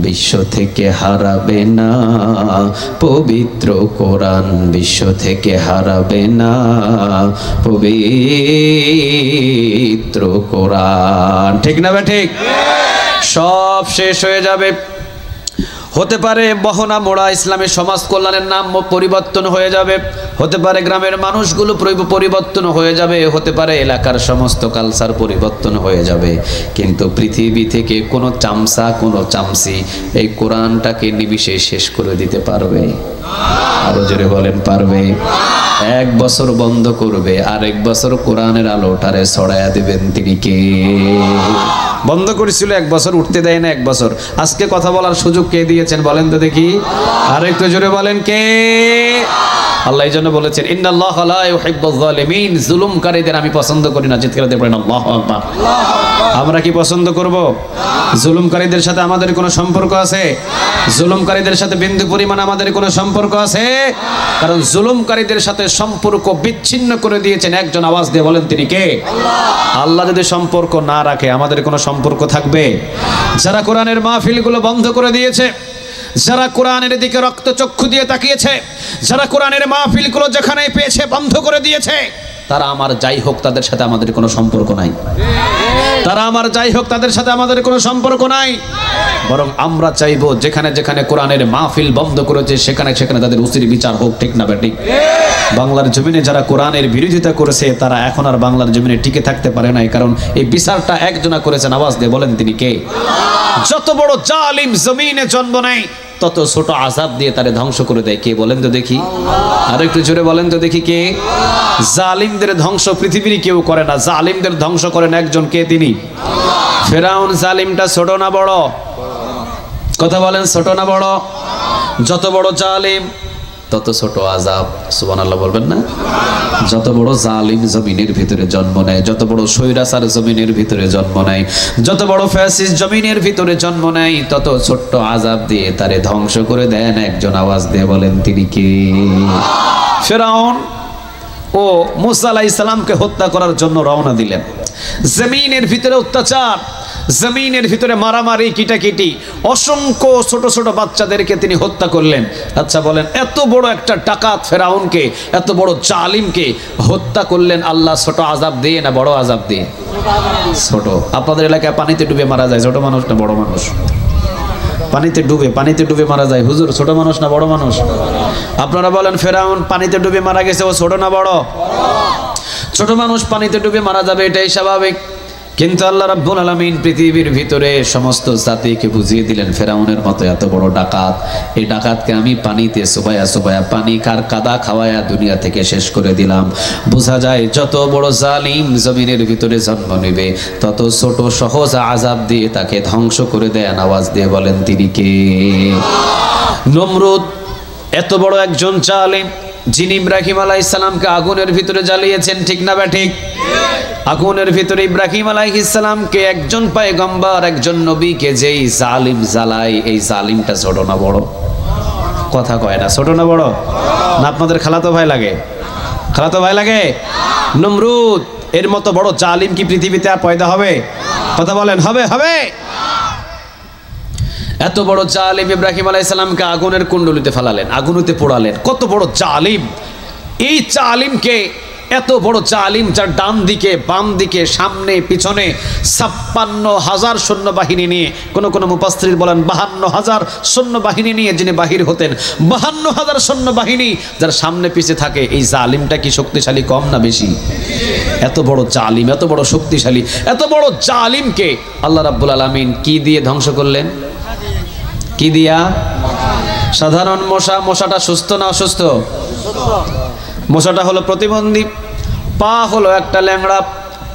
বিশ্ব থেকে হারাবে না পবিত্র কোরআন, বিশ্ব থেকে হারাবে না পবিত্র কোরআন। ঠিক না বে ঠিক? সব শেষ হয়ে যাবে। হতে পারে বহনামোড়া ইসলামী সমাজ কল্যাণের নাম পরিবর্তন হয়ে যাবে, হতে পারে গ্রামের মানুষগুলো পরিবর্তন হয়ে যাবে, হতে পারে এলাকার সমস্ত কালচার পরিবর্তন হয়ে যাবে, কিন্তু পৃথিবী থেকে কোনো চামচা কোনো চামচি এই কোরআনটাকে নিমিষে শেষ করে দিতে পারবে? আরো জোরে বলেন, পারবে? এক বছর বন্ধ করবে, আরেক বছর কোরআনের আলোটারে ছড়ায়া দিবেন তিনি কে? বন্ধ করেছিল এক বছর, উঠতে দেয় না এক বছর। আজকে কথা বলার সুযোগ কে দিয়েছেন বলেন তো দেখি? আর একটু জোরে বলেন কে? আল্লাহ এই জন্য বলেছেন ইন্নাল্লাহা লা ইউহিব্বুয যালিমিন, জুলুমকারীদের আমি পছন্দ করি না। চিৎকার দিয়ে বলেন আল্লাহু আকবার। আমরা কি পছন্দ করব? জুলুমকারীদের সাথে আমাদের কোনো সম্পর্ক আছে? জুলুমকারীদের সাথে বিন্দু পরিমাণ আমাদের কোনো সম্পর্ক আছে? কারণ জুলুমকারীদের সাথে সম্পর্ক বিচ্ছিন্ন করে দিয়েছেন একজন। আওয়াজ দিয়ে বলেন তিনি কে? আল্লাহ যদি সম্পর্ক না রাখে আমাদের কোনো সম্পর্ক থাকবে? যারা কোরআনের মাহফিলগুলো বন্ধ করে দিয়েছে, যারা কোরআনের দিকে রক্তচক্ষু দিয়ে তাকিয়েছে, যারা কোরআনের মাহফিলগুলো যেখানে পেয়েছে বন্ধ করে দিয়েছে, তারা আমার যাই হোক তাদের সাথে আমাদের কোনো সম্পর্ক নাই। তারা আমার যাই হোক তাদের সাথে আমাদের কোনো সম্পর্ক নাই। বরং আমরা চাইবো যেখানে যেখানে কোরআনের মাহফিল বন্ধ করেছে সেখানে সেখানে তাদের উচিত বিচার হোক। ঠিক না বেঠিক? বাংলার জমিনে যারা কোরআনের বিরোধিতা করেছে তারা এখন আর বাংলার জমিনে টিকে থাকতে পারে নাই, কারণ এই বিচারটা একজনা করেছেন। আওয়াজ দিয়ে বলেন তিনি কে? যত বড় জালিম জমিনে জন্ম নেয় তত ছোট আযাব দিয়ে তারে ধ্বংস করে দেয় কে? বলেন তো দেখি, আর একটু জোরে বলেন তো দেখি কে? জালিমদের ধ্বংস পৃথিবীর কেউ করে না, জালিমদের ধ্বংস করেন একজন, কে? তিনি ফেরাউন। জালিমটা ছোট না বড়? কথা বলেন, ছোট না বড়? যত বড় জালিম তত ছোট আযাব। সুবহানাল্লাহ বলবেন না? যত বড় জালিম জমিনের ভিতরে জন্ম নেয়, যত বড় স্বৈরাচার জমিনের ভিতরে জন্ম নেয়, যত বড় ফ্যাসিস্ট জমিনের ভিতরে জন্ম নেয়, তত ছোট্ট আযাব দিয়ে তারে ধ্বংস করে দেন একজন। আওয়াজ দিয়ে বলেন তিনি কে? ফেরাউন ও মূসা আলাইহিস সালামকে হত্যা করার জন্য রওনা দিলেন। জমিনের ভিতরে অত্যাচার, জমিনের ভিতরে মারামারি, কিটাকিটি, অসংখ্য ছোট ছোট বাচ্চাদেরকে তিনি হত্যা করলেন। আচ্ছা বলেন, এত বড় একটা ডাকাত ফেরাউনকে, এত বড় জালিমকে হত্যা করলেন আল্লাহ ছোট আযাব দিয়ে না বড় আযাব দিয়ে? ছোট। আপনাদের এলাকায় পানিতে ডুবে মারা যায় ছোট মানুষ না বড় মানুষ? পানিতে ডুবে মারা যায়। হুজুর ছোট মানুষ না বড় মানুষ? আপনারা বলেন ফেরাউন পানিতে ডুবে মারা গেছে, ও ছোট না বড়? ছোট মানুষ পানিতে ডুবে মারা যাবে, এটাই স্বাভাবিক। কিন্তু আল্লাহ রাব্বুল আলামিন পৃথিবীর ভিতরে সমস্ত জাতিকে বুঝিয়ে দিলেন, ফেরাউনের মতো এত বড় ডাকাত, এই ডাকাতকে আমি পানিতে চুবায়া চুবায়া পানি কার কাদা খাওয়ায়া দুনিয়া থেকে শেষ করে দিলাম। বোঝা যায় যত বড় জালিম জমিনের ভিতরে জন্ম নেবে তত ছোট সহজ আযাব দিয়ে তাকে ধ্বংস করে দেয়। আওয়াজ দিয়ে বলেন তিনি কে? নমরুদ এত বড় একজন জালিম, যিনি ইব্রাহিম আলাইহিস সালামকে আগুনের ভিতরে জ্বালিয়েছেন, ঠিক না ঠিক? আগুনের ভিতরে ইব্রাহিম আলাইহিস সালামকে একজন পয়গম্বর, একজন নবীকে যেই জালিম জ্বালায়, এই জালিমটা ছোট না বড়? কথা কয় না, ছোট না বড়? না আপনাদের খালাতো ভাই লাগে? খালাতো ভাই লাগে? নমরুদ এর মতো বড় জালিম কি পৃথিবীতে আর পয়দা হবে? কথা বলেন, হবে? হবে। এত বড় জালিম ইব্রাহিম আলাইহিস সালামকে আগুনের কুণ্ডলিতে ফেলালেন, আগুনেতে পোড়ালেন। কত বড় জালিম! এই জালিমকে, এত বড় জালিম যার ডান দিকে বাম দিকে সামনে পিছনে ৫৬,০০০ সৈন্যবাহিনী নিয়ে, কোন কোন মুফাসসির বলেন ৫২,০০০ সৈন্যবাহিনী নিয়ে যিনি বাহির হতেন, ৫২,০০০ সৈন্যবাহিনী যার সামনে পিছে থাকে, এই জালিমটা কি শক্তিশালী কম না বেশি? এত বড় জালিম, এত বড় শক্তিশালী, এত বড় জালিমকে আল্লাহ রাব্বুল আলামিন কি দিয়ে ধ্বংস করলেন? কি দিয়া? সাধারণ মশা। মশাটা সুস্থ না অসুস্থ? মশাটা হলো প্রতিবন্ধী, পা হলো একটা ল্যাংড়া।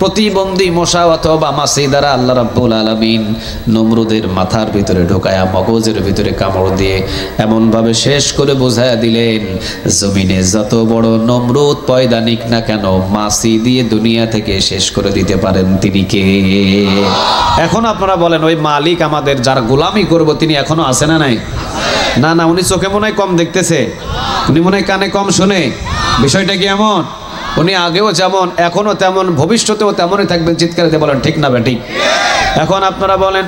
প্রতিবন্ধী মশা অথবা মাছি দ্বারা আল্লাহ রাব্বুল আলামিন নমরুদের মাথার ভিতরে ঢোকায়া মগজের ভিতরে কামড় দিয়ে এমনভাবে শেষ করে বোঝায়া দিলেন, জমিনে যত বড় নমরুদ পয়দা নিক না কেন, মাছি দিয়ে দুনিয়া থেকে শেষ করে দিতে পারেন তিনি কে? এখন আপনারা বলেন, ওই মালিক আমাদের যার গোলামি করব তিনি এখনো আছে না নাই? না না, উনি চোখে মনে হয় কম দেখতেছে, উনি মনে হয় কানে কম শুনে। বিষয়টা কি এমন? উনি আগেও যেমন এখনো তেমন, ভবিষ্যতেও তেমনই থাকবেন। চিৎকার দিয়ে বলেন ঠিক না ঠিক? এখন আপনারা বলেন,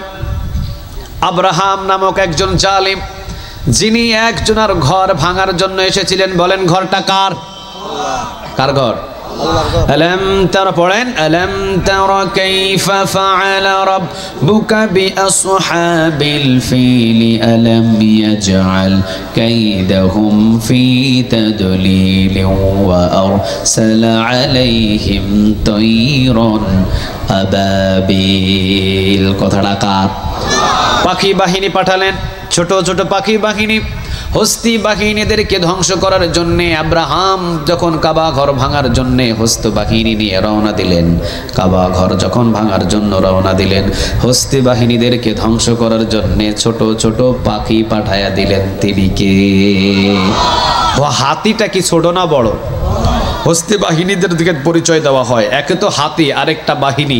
আব্রাহাম নামক একজন জালিম, যিনি একজনের ঘর ভাঙার জন্য এসেছিলেন, বলেন ঘরটা কার? কার ঘর? ألم تر পড়েন ألم تر كيف فعل ربك بأصحاب الفيل ألم يجعل كيدهم في تضليل وأرسل عليهم طيرا أبابيل। কথাটা কার? পাখি বাহিনী পাঠালেন, ছোট ছোট পাখি বাহিনী, হস্তি বাহিনীদেরকে ধ্বংস করার জন্য। আব্রাহাম যখন কাবা ঘর ভাঙার জন্য হস্ত বাহিনী নিয়ে রওনা দিলেন, কাবা ঘর যখন ভাঙার জন্য রওনা দিলেন, হস্তি বাহিনীদেরকে ধ্বংস করার জন্য ছোট ছোট পাখি পাঠায়া দিলেন তিনি কে? ও হাতিটা কি ছোট না বড়? হস্তি বাহিনীদের দিকে পরিচয় দেওয়া হয়, একে তো হাতি, আরেকটা বাহিনী।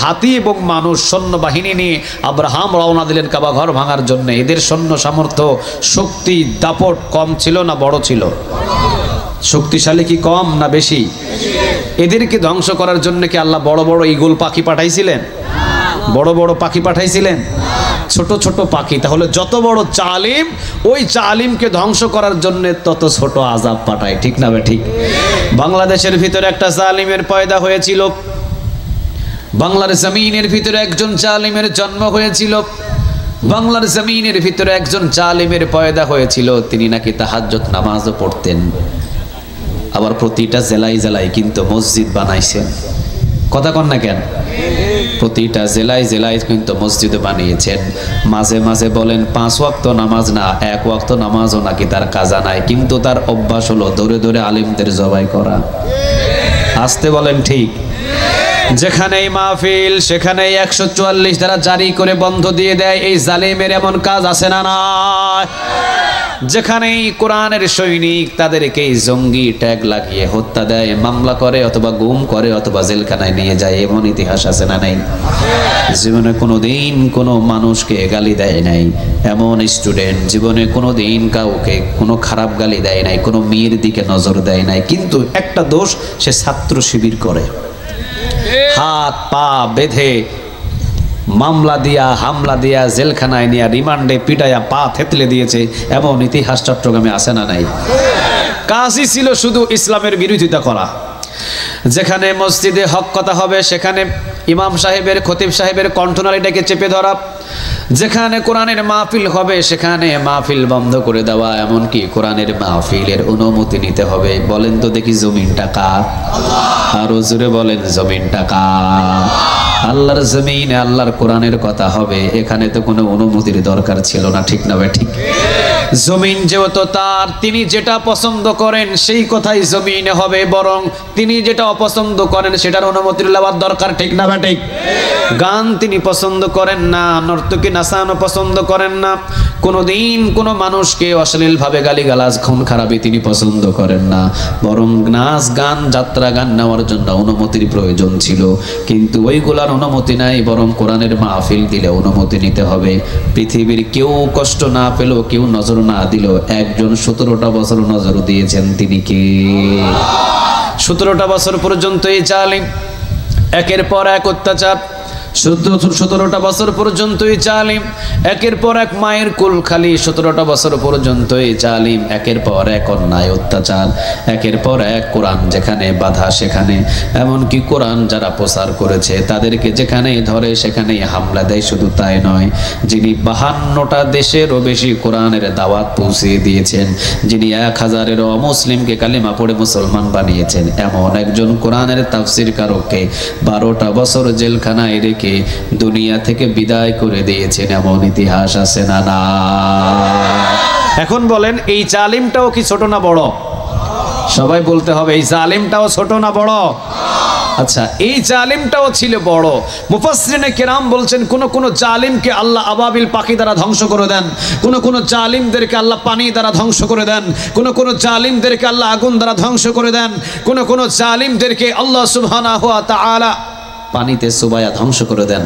হাতি এবং মানুষ সৈন্য বাহিনী নিয়ে আব্রাহাম রওনা দিলেন কাবা ঘর ভাঙার জন্য। এদের সৈন্য সামর্থ্য, শক্তি, দাপট কম ছিল না বড় ছিল? শক্তিশালী কি কম না বেশি? এদেরকে ধ্বংস করার জন্য কি আল্লাহ বড় বড় ঈগল পাখি পাঠাইছিলেন? বড় বড় পাখি পাঠাইছিলেন? ছোট ছোট পাখি। তাহলে যত বড় জালিম, ওই জালিমকে ধ্বংস করার জন্য তত ছোট আযাব পাঠায়, ঠিক না ঠিক? বাংলাদেশের ভিতরে একটা জালিমের পয়দা হয়েছিল, বাংলার জমিনের ভিতরে একজন জালিমের জন্ম হয়েছিল, বাংলার জমিনের ভিতরে একজন জালিমের পয়দা হয়েছিল। তিনি নাকি তাহাজ্জুদ নামাজও পড়তেন, আবার প্রতিটা জেলায় জেলায় কিন্তু মসজিদ বানাইছেন। কথা কন না কেন? প্রতিটা জেলায় জেলায় কিন্তু মসজিদ বানিয়েছেন। মাঝে মাঝে বলেন 5 ওয়াক্ত নামাজ না, 1 ওয়াক্ত নামাজও নাকি তার কাজা নাই, কিন্তু তার অভ্যাস হলো ধরে ধরে আলেমদের জবাই করা। আসতে বলেন ঠিক? যেখানেই মাহফিল সেখানেই 144 ধারা জারি করে বন্ধ দিয়ে দেয়। এই জালিমের এমন কাজ আছে না না? যেখানেই কোরআনের সৈনিক তাদেরকে জঙ্গি ট্যাগ লাগিয়ে হত্যা দেয়, মামলা করে অথবা গুম করে অথবা জেলখানায় নিয়ে যায়, এমন ইতিহাস আছে না নাই? জীবনে কোনোদিন কোনো মানুষকে গালি দেয় নাই, এমন স্টুডেন্ট জীবনে কোনোদিন কাউকে কোনো খারাপ গালি দেয় নাই, কোনো মেয়ের দিকে নজর দেয় নাই, কিন্তু একটা দোষ, সে ছাত্র শিবির করে। হাত পা বেঁধে মামলা দিয়া, হামলা দিয়া, জেলখানায় নিয়ে রিমান্ডে পিটাইয়া পা থেতলে দিয়েছে, এমন ইতিহাস চট্টগ্রামে আছে না নাই? কাজই ছিল শুধু ইসলামের বিরোধিতা করা। যেখানে মসজিদে হক কথা হবে সেখানে ইমাম সাহেবের, খতিব সাহেবের কণ্ঠনালীটাকে চেপে ধরা, যেখানে কোরআনের মাহফিল হবে সেখানে মাহফিল বন্ধ করে দেওয়া, এমনকি কোরআনের মাহফিলের অনুমতি নিতে হবে। বলেন তো দেখি জমিনটা কার? আরো জোরে বলেন, জমিনটা কার? আল্লাহর জমিনে আল্লাহর কোরআনের কথা হবে, এখানে তো কোনো অনুমতির দরকার ছিল না, ঠিক না ভাই? ঠিক। জমিন যেহেতু তার, তিনি যেটা পছন্দ করেন সেই কথাই জমিনে হবে, বরং তিনি যেটা অপছন্দ করেন সেটার অনুমতির লওয়ার দরকার, ঠিক না ভাই? ঠিক। গান তিনি পছন্দ করেন না, নর্তকী নাচানো পছন্দ করেন না, কোনোদিন কোনো মানুষকে অশ্লীলভাবে গালিগালাজ খুন খারাপি তিনি পছন্দ করেন না, বরং নাচ গান যাত্রা গান নেওয়ার জন্য অনুমতির প্রয়োজন ছিল, কিন্তু ওইগুলার অনুমতি নাই, বরং কোরআনের মাহফিল দিলে অনুমতি নিতে হবে। পৃথিবীর কেউ কষ্ট না পেল, কেউ নজর না দিল, একজন 17টা বছর নজর দিয়েছেন, তিনি কে? 17টা বছর পর্যন্ত এই জালিম একের পর এক অত্যাচার, 17টা বছর পর্যন্ত এই জালিম একের পর এক মায়ের কুল খালি, 17টা বছর পর্যন্ত এই জালিম একের পর এক অন্যায় অত্যাচার, একের পর এক কোরআন যেখানে বাধা সেখানে, এমনকি কোরআন যারা প্রচার করেছে তাদেরকে যেখানে ধরে সেখানেই হামলা দেয়। শুধু তাই নয়, যিনি 52টা দেশেরও বেশি কোরআনের দাওয়াত পৌঁছিয়ে দিয়েছেন, যিনি 1000-এরও অমুসলিমকে কালিমা পড়ে মুসলমান বানিয়েছেন, এমন একজন কোরআনের তাফসির কারককে 12টা বছর জেলখানায় রেখে দুনিয়া থেকে বিদায় করে দিয়েছেন, এমন ইতিহাস আছে না? না। এখন বলেন, এই জালিমটাও কি ছোট না বড়? সবাই বলতে হবে, এই জালিমটাও ছোট না বড়? আচ্ছা, এই জালিমটাও ছিল বড়। মুফাসসিরিনে কেরাম বলছেন, কোন জালিমকে আল্লাহ আবাবিল পাখি দ্বারা ধ্বংস করে দেন, কোন জালিমদেরকে আল্লাহ পানি দ্বারা ধ্বংস করে দেন, কোন জালিমদেরকে আল্লাহ আগুন দ্বারা ধ্বংস করে দেন, কোন জালিমদেরকে আল্লাহ সুবহানাহু ওয়া তাআলা পানিতে সুবায়া ধ্বংস করে দেন,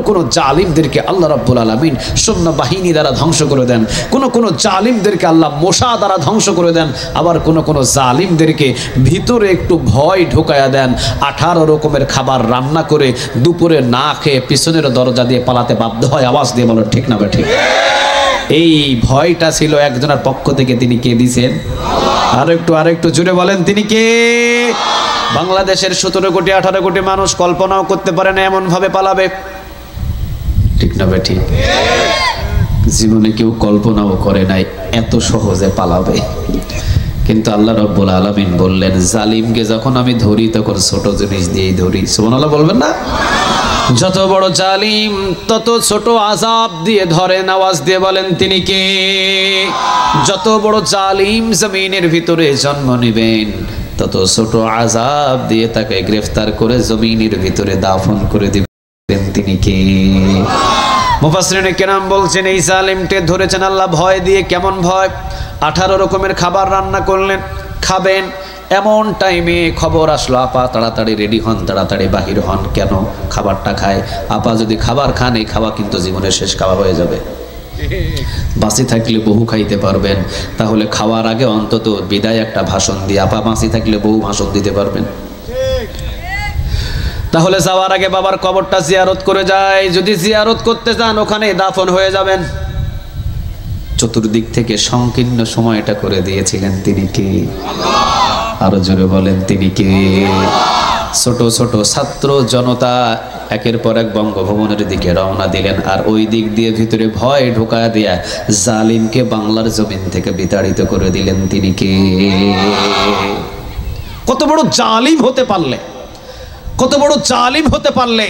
কোন জালিমদেরকে আল্লাহ রাব্বুল আলামিন সৈন্য বাহিনী দ্বারা ধ্বংস করে দেন, কোন জালিমদেরকে আল্লাহ মশা দ্বারা ধ্বংস করে দেন, আবার কোন জালিমদেরকে ভিতরে একটু ভয় ঢোকায়া দেন, 18 রকমের খাবার রান্না করে দুপুরে না খেয়ে পিছনের দরজা দিয়ে পালাতে বাধ্য হয়। আওয়াজ দিয়ে বলো, ঠিক না ঠিক? এই ভয়টা ছিল একজনের পক্ষ থেকে, তিনি কে দিয়েছেন? আরেকটু জুড়ে বলেন, তিনি কে? বাংলাদেশের 17 কোটি 18 কোটি মানুষ কল্পনাও করতে পারে না এমন ভাবে পালাবে, ঠিক না ভাই? ঠিক। জীবনে কেউ কল্পনাও করে নাই এত সহজে পালাবে, কিন্তু আল্লাহ রাব্বুল আলামিন বললেন, জালিমকে যখন আমি ধরি তখন ছোট জিনিস দিয়েই ধরি। সুবহানাল্লাহ বলবেন না? যত বড় জালিম তত ছোট আযাব দিয়ে ধরেন। আওয়াজ দিয়ে বলেন, তিনি কে? যত বড় জালিম জমিনের ভিতরে জন্ম নেবেন তত ছোট আযাব দিয়ে তাকে গ্রেফতার করে জমিনের ভিতরে দাফন করে দিবেন, তিনি কে? মুফাসসিরিনে কেরাম বলছেন, এই জালিমকে ধরেছেন আল্লাহ ভয় দিয়ে। কেমন ভয়? 18 রকমের খাবার রান্না করলেন, খাবেন, এমন টাইমে খবর আসলো, আপা তাড়াতাড়ি রেডি হন, তাড়াতাড়ি বাহির হন। কেন? খাবারটা খায়। আপা যদি খাবার খান, এই খাওয়া কিন্তু জীবনের শেষ খাওয়া হয়ে যাবে। বাঁচি থাকলে বহু খাইতে পারবেন, তাহলে খাওয়ার আগে অন্তত বিদায় একটা ভাষণ দিয়ে, আপা বাঁচি থাকলে বহু ভাষণ দিতে পারবেন। তাহলে যাওয়ার আগে বাবার কবরটা জিয়ারত করে যায়। যদি জিয়ারত করতে যান, ওখানে দাফন হয়ে যাবেন। চতুর্দিক থেকে সংকীর্ণ সময়টা করে দিয়েছিলেন, তিনি কে? আরো জোরে বলেন, তিনি কে? ছোট ছোট ছাত্র জনতা একের পর এক বঙ্গভবনের দিকে রওনা দিলেন, আর ওই দিক দিয়ে ভিতরে ভয় ঢোকা দিয়া জালিমকে বাংলার জমিন থেকে বিতাড়িত করে দিলেন, তিনি কে? কত বড় জালিম হতে পারলে, কত বড় জালিম হতে পারলে,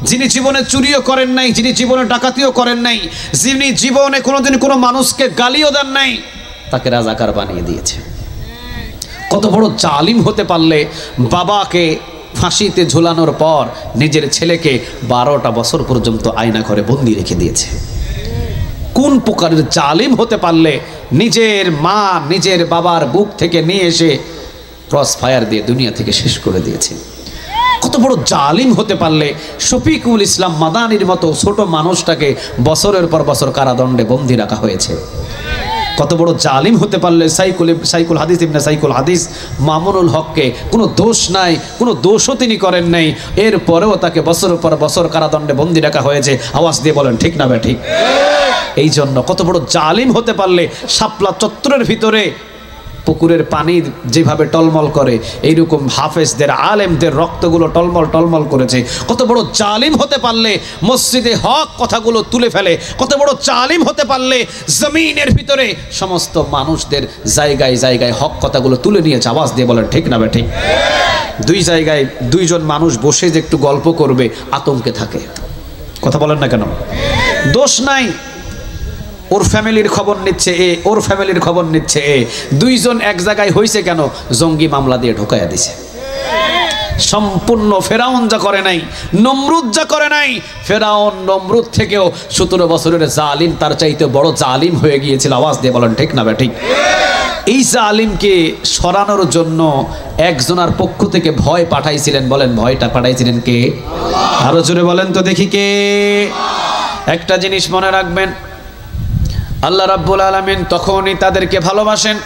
যিনি জীবনে চুরিও করেন নাই, যিনি জীবনে ডাকাতিও করেন নাই, যিনি জীবনে কোনোদিন কোনো মানুষকে গালিও দেন নাই, তাকে রাজাকার বানিয়ে দিয়েছে। কত বড় জালিম হতে পারলে বাবাকে ফাঁসিতে ঝুলানোর পর নিজের ছেলেকে 12টা বছর পর্যন্ত আয়না ঘরে বন্দি রেখে দিয়েছে। কোন প্রকারের জালিম হতে পারলে নিজের মা নিজের বাবার বুক থেকে নিয়ে এসে ক্রস ফায়ার দিয়ে দুনিয়া থেকে শেষ করে দিয়েছে। কত বড় জালিম হতে পারলে শফিকুল ইসলাম মাদানির মতো ছোট মানুষটাকে বছরের পর বছর কারাদণ্ডে বন্দি রাখা হয়েছে। কত বড় জালিম হতে পারলে সাইকুল হাদিস ইবনে সাইকুল হাদিস মামুনুল হককে কোনো দোষ নাই, কোনো দোষও তিনি করেন নাই, এরপরেও তাকে বছরের পর বছর কারাদণ্ডে বন্দি রাখা হয়েছে। আওয়াজ দিয়ে বলেন, ঠিক না বে ঠিক? এই জন্য কত বড় জালিম হতে পারলে শাপলা চত্বরের ভিতরে পুকুরের পানি যেভাবে টলমল করে এইরকম হাফেজদের আলেমদের রক্তগুলো টলমল টলমল করেছে। কত বড় জালিম হতে পারলে মসজিদে হক কথাগুলো তুলে ফেলে, কত বড় জালিম হতে পারলে জমিনের ভিতরে সমস্ত মানুষদের জায়গায় জায়গায় হক কথাগুলো তুলে নিয়েছে। আওয়াজ দিয়ে বলেন ঠিক না ঠিক? দুই জায়গায় দুইজন মানুষ বসে যে একটু গল্প করবে আতঙ্কে থাকে, কথা বলেন না কেন? দোষ নাই, ওর ফ্যামিলির খবর নিচ্ছে এ, ওর ফ্যামিলির খবর নিচ্ছে এ, দুইজন এক জায়গায় হয়েছে কেন? জঙ্গি মামলা দিয়ে ঢোকাইয়া দিছে। সম্পূর্ণ ফেরাউন যা করে নাই, নমরুদ যা করে নাই, ফেরাউন নমরুদ থেকেও 17 বছরের জালিম তার চাইতে বড় জালিম হয়ে গিয়েছিল। আওয়াজ দিয়ে বলেন ঠিক না ঠিক? এই জালিমকে সরানোর জন্য একজনের পক্ষ থেকে ভয় পাঠাইছিলেন। বলেন ভয়টা পাঠাইছিলেন কে? আরো জোরে বলেন তো দেখি কে? একটা জিনিস মনে রাখবেন, আল্লাহ রাব্বুল আলামিন তখনই তাদেরকে ভালোবাসেন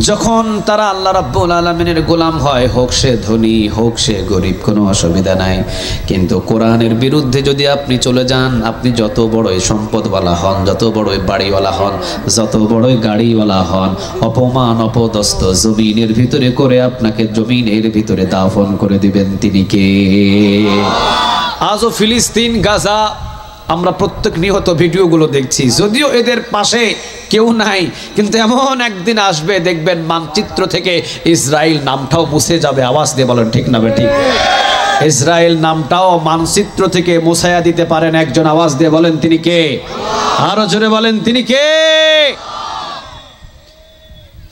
যখন তারা আল্লাহ রাব্বুল আলামিনের গোলাম হয়, হোক সে ধনী হোক সে গরিব, কোনো অসুবিধা নাই। কিন্তু কোরআনের বিরুদ্ধে যদি আপনি চলে যান, আপনি যত বড়ই সম্পদওয়ালা হন, যত বড়ই বাড়িওয়ালা হন, যত বড়ই গাড়িওয়ালা হন, অপমান অপদস্থ জমিনের ভিতরে করে আপনাকে জমিনের ভিতরে দাফন করে দিবেন তিনি কে? আজও ফিলিস্তিন, গাজা আমরা প্রত্যেক নিহত ভিডিওগুলো দেখছি, যদিও এদের পাশে কেউ নাই, কিন্তু এমন একদিন আসবে দেখবেন মানচিত্র থেকে ইসরায়েল নামটাও মুছে যাবে। আওয়াজ দিয়ে বলেন ঠিক না ঠিক? ইসরায়েল নামটাও মানচিত্র থেকে মুছাইয়া দিতে পারেন একজন। আওয়াজ দিয়ে বলেন তিনি কে? আরো জোরে বলেন তিনি কে?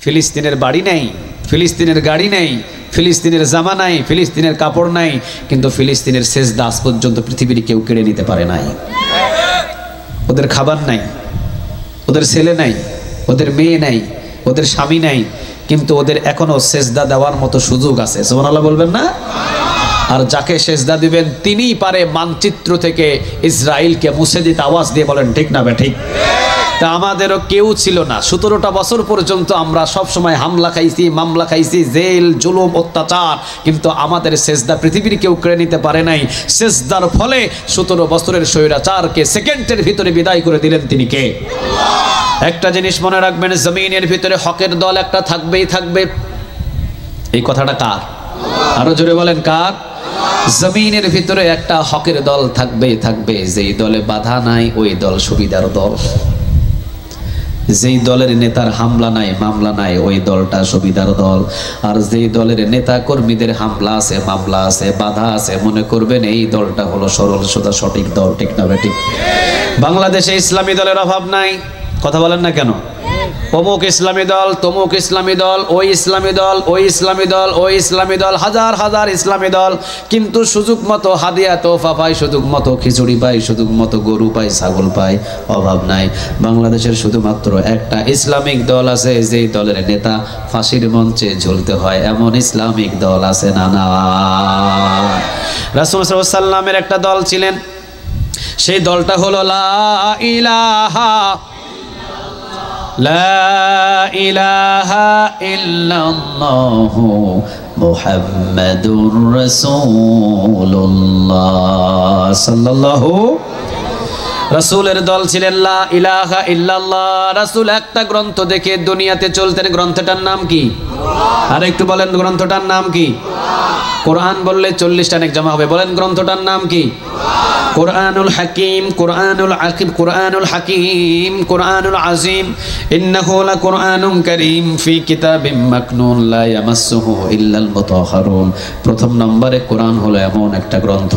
ফিলিস্তিনের বাড়ি নেই, ফিলিস্তিনের গাড়ি নেই, ফিলিস্তিনের জামা নাই, ফিলিস্তিনের কাপড় নাই, কিন্তু ফিলিস্তিনের সেজদা আজ পর্যন্ত পৃথিবীর কেউ কেড়ে নিতে পারে নাই। ওদের খাবার নাই, ওদের ছেলে নাই, ওদের মেয়ে নাই, ওদের স্বামী নাই, কিন্তু ওদের এখনো সেজদা দেওয়ার মতো সুযোগ আছে। সুবহানাল্লাহ বলবেন না? আর যাকে সেজদা দিবেন তিনিই পারে মানচিত্র থেকে ইসরায়েলকে মুছে দিতে। আওয়াজ দিয়ে বলেন ঠিক না ঠিক? তা আমাদেরও কেউ ছিল না 17টা বছর পর্যন্ত। আমরা সব সময় হামলা খাইছি, মামলা খাইছি, জেল, জুলুম, অত্যাচার, কিন্তু আমাদের সেজদা পৃথিবীর কেউ কেড়ে নিতে পারে নাই। সেজদার ফলে 17 বছরের স্বৈরাচারকে সেকেন্ডের ভিতরে বিদায় করে দিলেন তিনি কে? একটা জিনিস মনে রাখবেন, জমিনের ভিতরে হকের দল একটা থাকবেই থাকবে। এই কথাটা কার? আরো জোরে বলেন কার? জমিনের ভিতরে একটা হকের দল থাকবেই থাকবে। যেই দলে বাধা নাই ওই দল সুবিধার দল। যেই দলের নেতার হামলা নাই মামলা নাই ওই দলটা সুবিধার দল। আর যেই দলের নেতা কর্মীদের হামলা আছে, মামলা আছে, বাধা আছে, মনে করবেন এই দলটা হলো সরল সোজা সঠিক দল। ঠিক না ঠিক? বাংলাদেশে ইসলামী দলের অভাব নাই, কথা বলেন না কেন? অমুক ইসলামী দল, তমুক ইসলামী দল, ওই ইসলামী দল, ওই ইসলামী দল, ওই ইসলামী দল, হাজার হাজার ইসলামী দল, কিন্তু সুযোগ মতো হাদিয়া তোফা পায়, সুযোগ মতো খিচুড়ি পায়, সুযোগ মতো গরু পায়, ছাগল পায়, অভাব নাই। বাংলাদেশের শুধুমাত্র একটা ইসলামিক দল আছে, যেই দলের নেতা ফাঁসির মঞ্চে ঝুলতে হয়। এমন ইসলামিক দল আছে না? না। রাসূল সাল্লাল্লাহু আলাইহি ওয়াসাল্লামের একটা দল ছিলেন, সেই দলটা হলো লা ইলাহা লা ইলাহা ইল্লাল্লাহু মুহাম্মাদুর রাসূলুল্লাহ সাল্লাল্লাহু। রাসূলের দল ছিলেন লা ইলাহা ইল্লাল্লাহ। রাসূল একটা গ্রন্থ দেখে দুনিয়াতে চলতেন। গ্রন্থটার নাম কি? আর একটু বলেন গ্রন্থটার নাম কি? কোরআন বললে 40টা নেক জমা হবে। বলেন গ্রন্থটার নাম কি? কুরআনুল হাকিম, কুরআনুল আকিব, কুরআনুল হাকিম, কুরআনুল আজিম, ইন্নাহু লাকুরআনুন কারীম ফি কিতাবিম মাকনুন লা ইয়ামাসসুহু ইল্লাল মুতাহহারুন। প্রথম নম্বরে কোরআন হলো এমন একটা গ্রন্থ,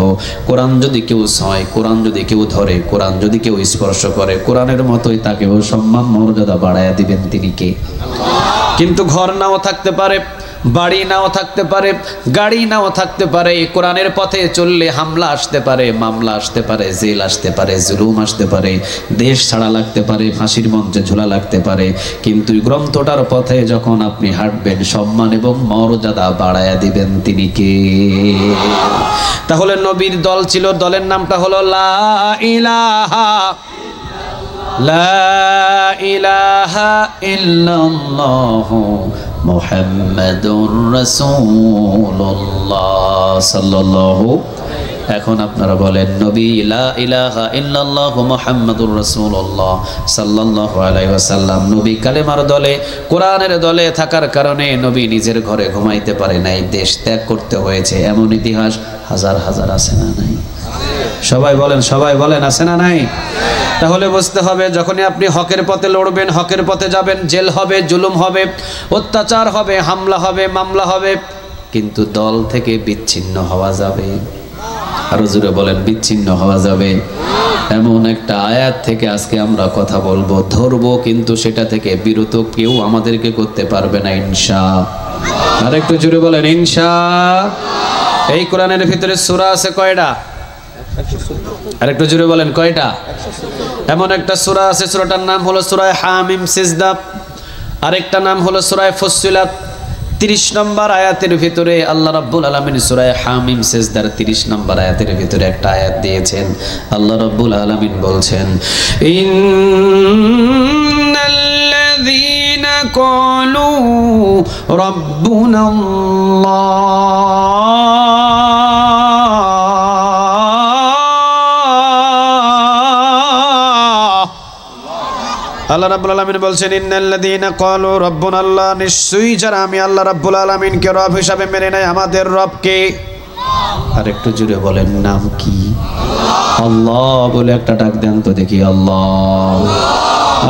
কোরআন যদি কেউ ছয়, কোরআন যদি কেউ ধরে, কোরআন যদি কেউ স্পর্শ করে, কোরআনের মতোই তাকেও সম্মান মর্যাদা বাড়ায়া দিবেন তিনি কে? কিন্তু ঘর নাও থাকতে পারে, বাড়ি নাও থাকতে পারে, গাড়ি নাও থাকতে পারে, কোরআনের পথে চললে হামলা আসতে পারে, মামলা আসতে পারে, জেল আসতে পারে, জুলুম আসতে পারে, দেশ ছাড়া লাগতে পারে, ফাঁসির মঞ্চে ঝোলা লাগতে পারে, কিন্তু গ্রন্থটার পথে যখন আপনি হাঁটবেন সম্মান এবং মর্যাদা বাড়ায়া দিবেন তিনি কে? তাহলে নবীর দল ছিল, দলের নামটা হলো লা ইলাহা লা ইলাহা ইল্লাল্লাহু মুহাম্মাদুর রাসূলুল্লাহ সাল্লাল্লাহু। এখন আপনারা বলেন নবী লা ইলাহা ইল্লাল্লাহু মুহাম্মাদুর রাসূলুল্লাহ সাল্লাল্লাহু আলাইহি ওয়াসাল্লাম নবী কালেমার দলে কোরআনের দলে থাকার কারণে নবী নিজের ঘরে ঘুমাইতে পারে নাই, দেশ ত্যাগ করতে হয়েছে, এমন ইতিহাস হাজার হাজার আছে না নাই? সবাই বলেন আছে না নাই? তাহলে বুঝতে হবে যখনই আপনি হকের পথে লড়বেন, হকের পথে যাবেন, জেল হবে, জুলুম হবে, অত্যাচার হবে, হামলা হবে, মামলা হবে, কিন্তু দল থেকে বিচ্ছিন্ন হওয়া যাবে। আরো জোরে বলেন, বিচ্ছিন্ন হওয়া যাবে। এমন একটা আয়াত থেকে আজকে আমরা কথা বলবো, ধরবো, কিন্তু সেটা থেকে বিরত কেউ আমাদেরকে করতে পারবে না ইনশাআল্লাহ। আর একটু জোরে বলেন ইনশাআল্লাহ। এই কোরআনের ভিতরে সূরা আছে কয়টা? আর একটু জোরে বলেন কয়টা? এমন একটা সূরা আছে, সূরাটার নাম হলো সূরা হামিম সিজদা, আরেকটা নাম হলো সূরা ফুসসিলাত। 30 নম্বর আয়াতের ভিতরে আল্লাহ রাব্বুল আলামিন সূরা হামিম সিজদার 30 নম্বর আয়াতের ভিতরে একটা আয়াত দিয়েছেন। আল্লাহ রাব্বুল আলামিন বলছেন, ইন্নাল্লাযীনা ক্বালু রাব্বুনাল্লাহ, আল্লাহ রাব্বুল আলামিন বলছেন, ইন্নাল্লাযীনা ক্বালু রাব্বুনাল্লাহ, নিশ্চয়ই যারা আমি আল্লাহ রাব্বুল আলামিনকে রব হিসাবে মেনে নেয়, আমাদের রব কে? আর একটু জোরে বলেন, নাম কি? আল্লাহ বলে একটা ডাক দেন তো দেখি, আল্লাহ।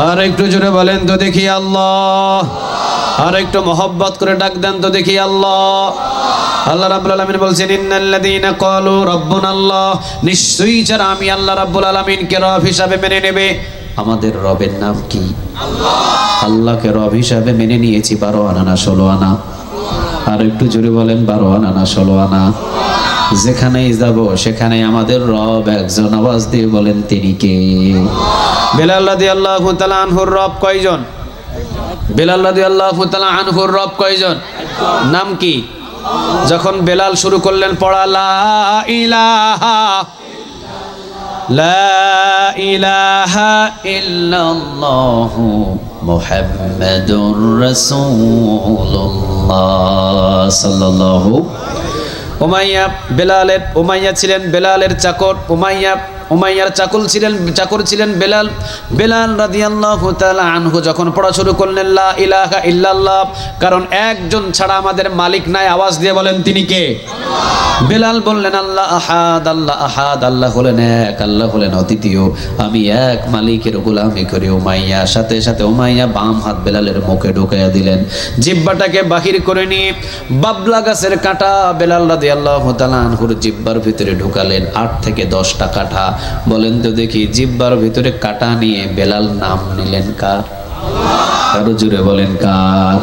আর একটু জোরে বলেন তো দেখি, আল্লাহ। আর একটু মহব্বত করে ডাক দেন তো দেখি, আল্লাহ। আল্লাহ রাব্বুল আলামিন বলছেন, ইন্নাল্লাযীনা ক্বালু রাব্বুনাল্লাহ, নিশ্চয়ই যারা আমি আল্লাহ রাব্বুল আলামিনকে রব হিসাবে মেনে নেবে, আমাদের রবের নাম কি? আল্লাহ। আল্লাহকে রব হিসাবে মেনে নিয়েছি 12 আনা না 16 আনা? আর একটু জোরে বলেন, 12 আনা না 16 আনা? যেখানেই যাব সেখানে আমাদের রব একজন, আওয়াজ দিয়ে বলেন তিনি কে? বেলাল রাদিয়াল্লাহু তাআলা আনহুর রব কয়জন? বেলাল রাদিয়াল্লাহু তাআলা আনহুর রব কয়জন? নাম কি? যখন বেলাল শুরু করলেন পড়া, লা ইলাহা লা ইলাহা ইল্লাল্লাহু মুহাম্মাদুর রাসূলুল্লাহ সাল্লাল্লাহু। উমাইয়া ছিলেন বেলালের চাকর, উমাইয়ার চাকর ছিলেন বেলাল। বেলাল রাদিয়াল্লাহু তাআলা আনহু যখন পড়া শুরু করলেন লা ইলাহা ইল্লাল্লাহ, কারণ একজন ছাড়া আমাদের মালিক নাই, আওয়াজ দিয়ে বলেন তিনি কে? বেলাল বললেন, আল্লাহ আহাদ, আল্লাহ আহাদ, আল্লাহ হলেন এক, আল্লাহ হলেন অদ্বিতীয়, আমি এক মালিকের গোলামি করি। উমাইয়া সাথে সাথে উমাইয়া বাম হাত বেলালের মুখে ঢুকাইয়া দিলেন, জিহ্বাটাকে বাহির করে নিয়ে বাবলা গাছের কাঁটা বেলাল রাদিয়াল্লাহু তাআলা আনহুর জিহ্বার ভিতরে ঢুকালেন, 8 থেকে 10টা কাঁটা। বলেন তো দেখি, জিহ্বার ভিতরে কাঁটা নিয়ে বেলাল নাম নিলেন কার? আরো জোরে বলেন কার?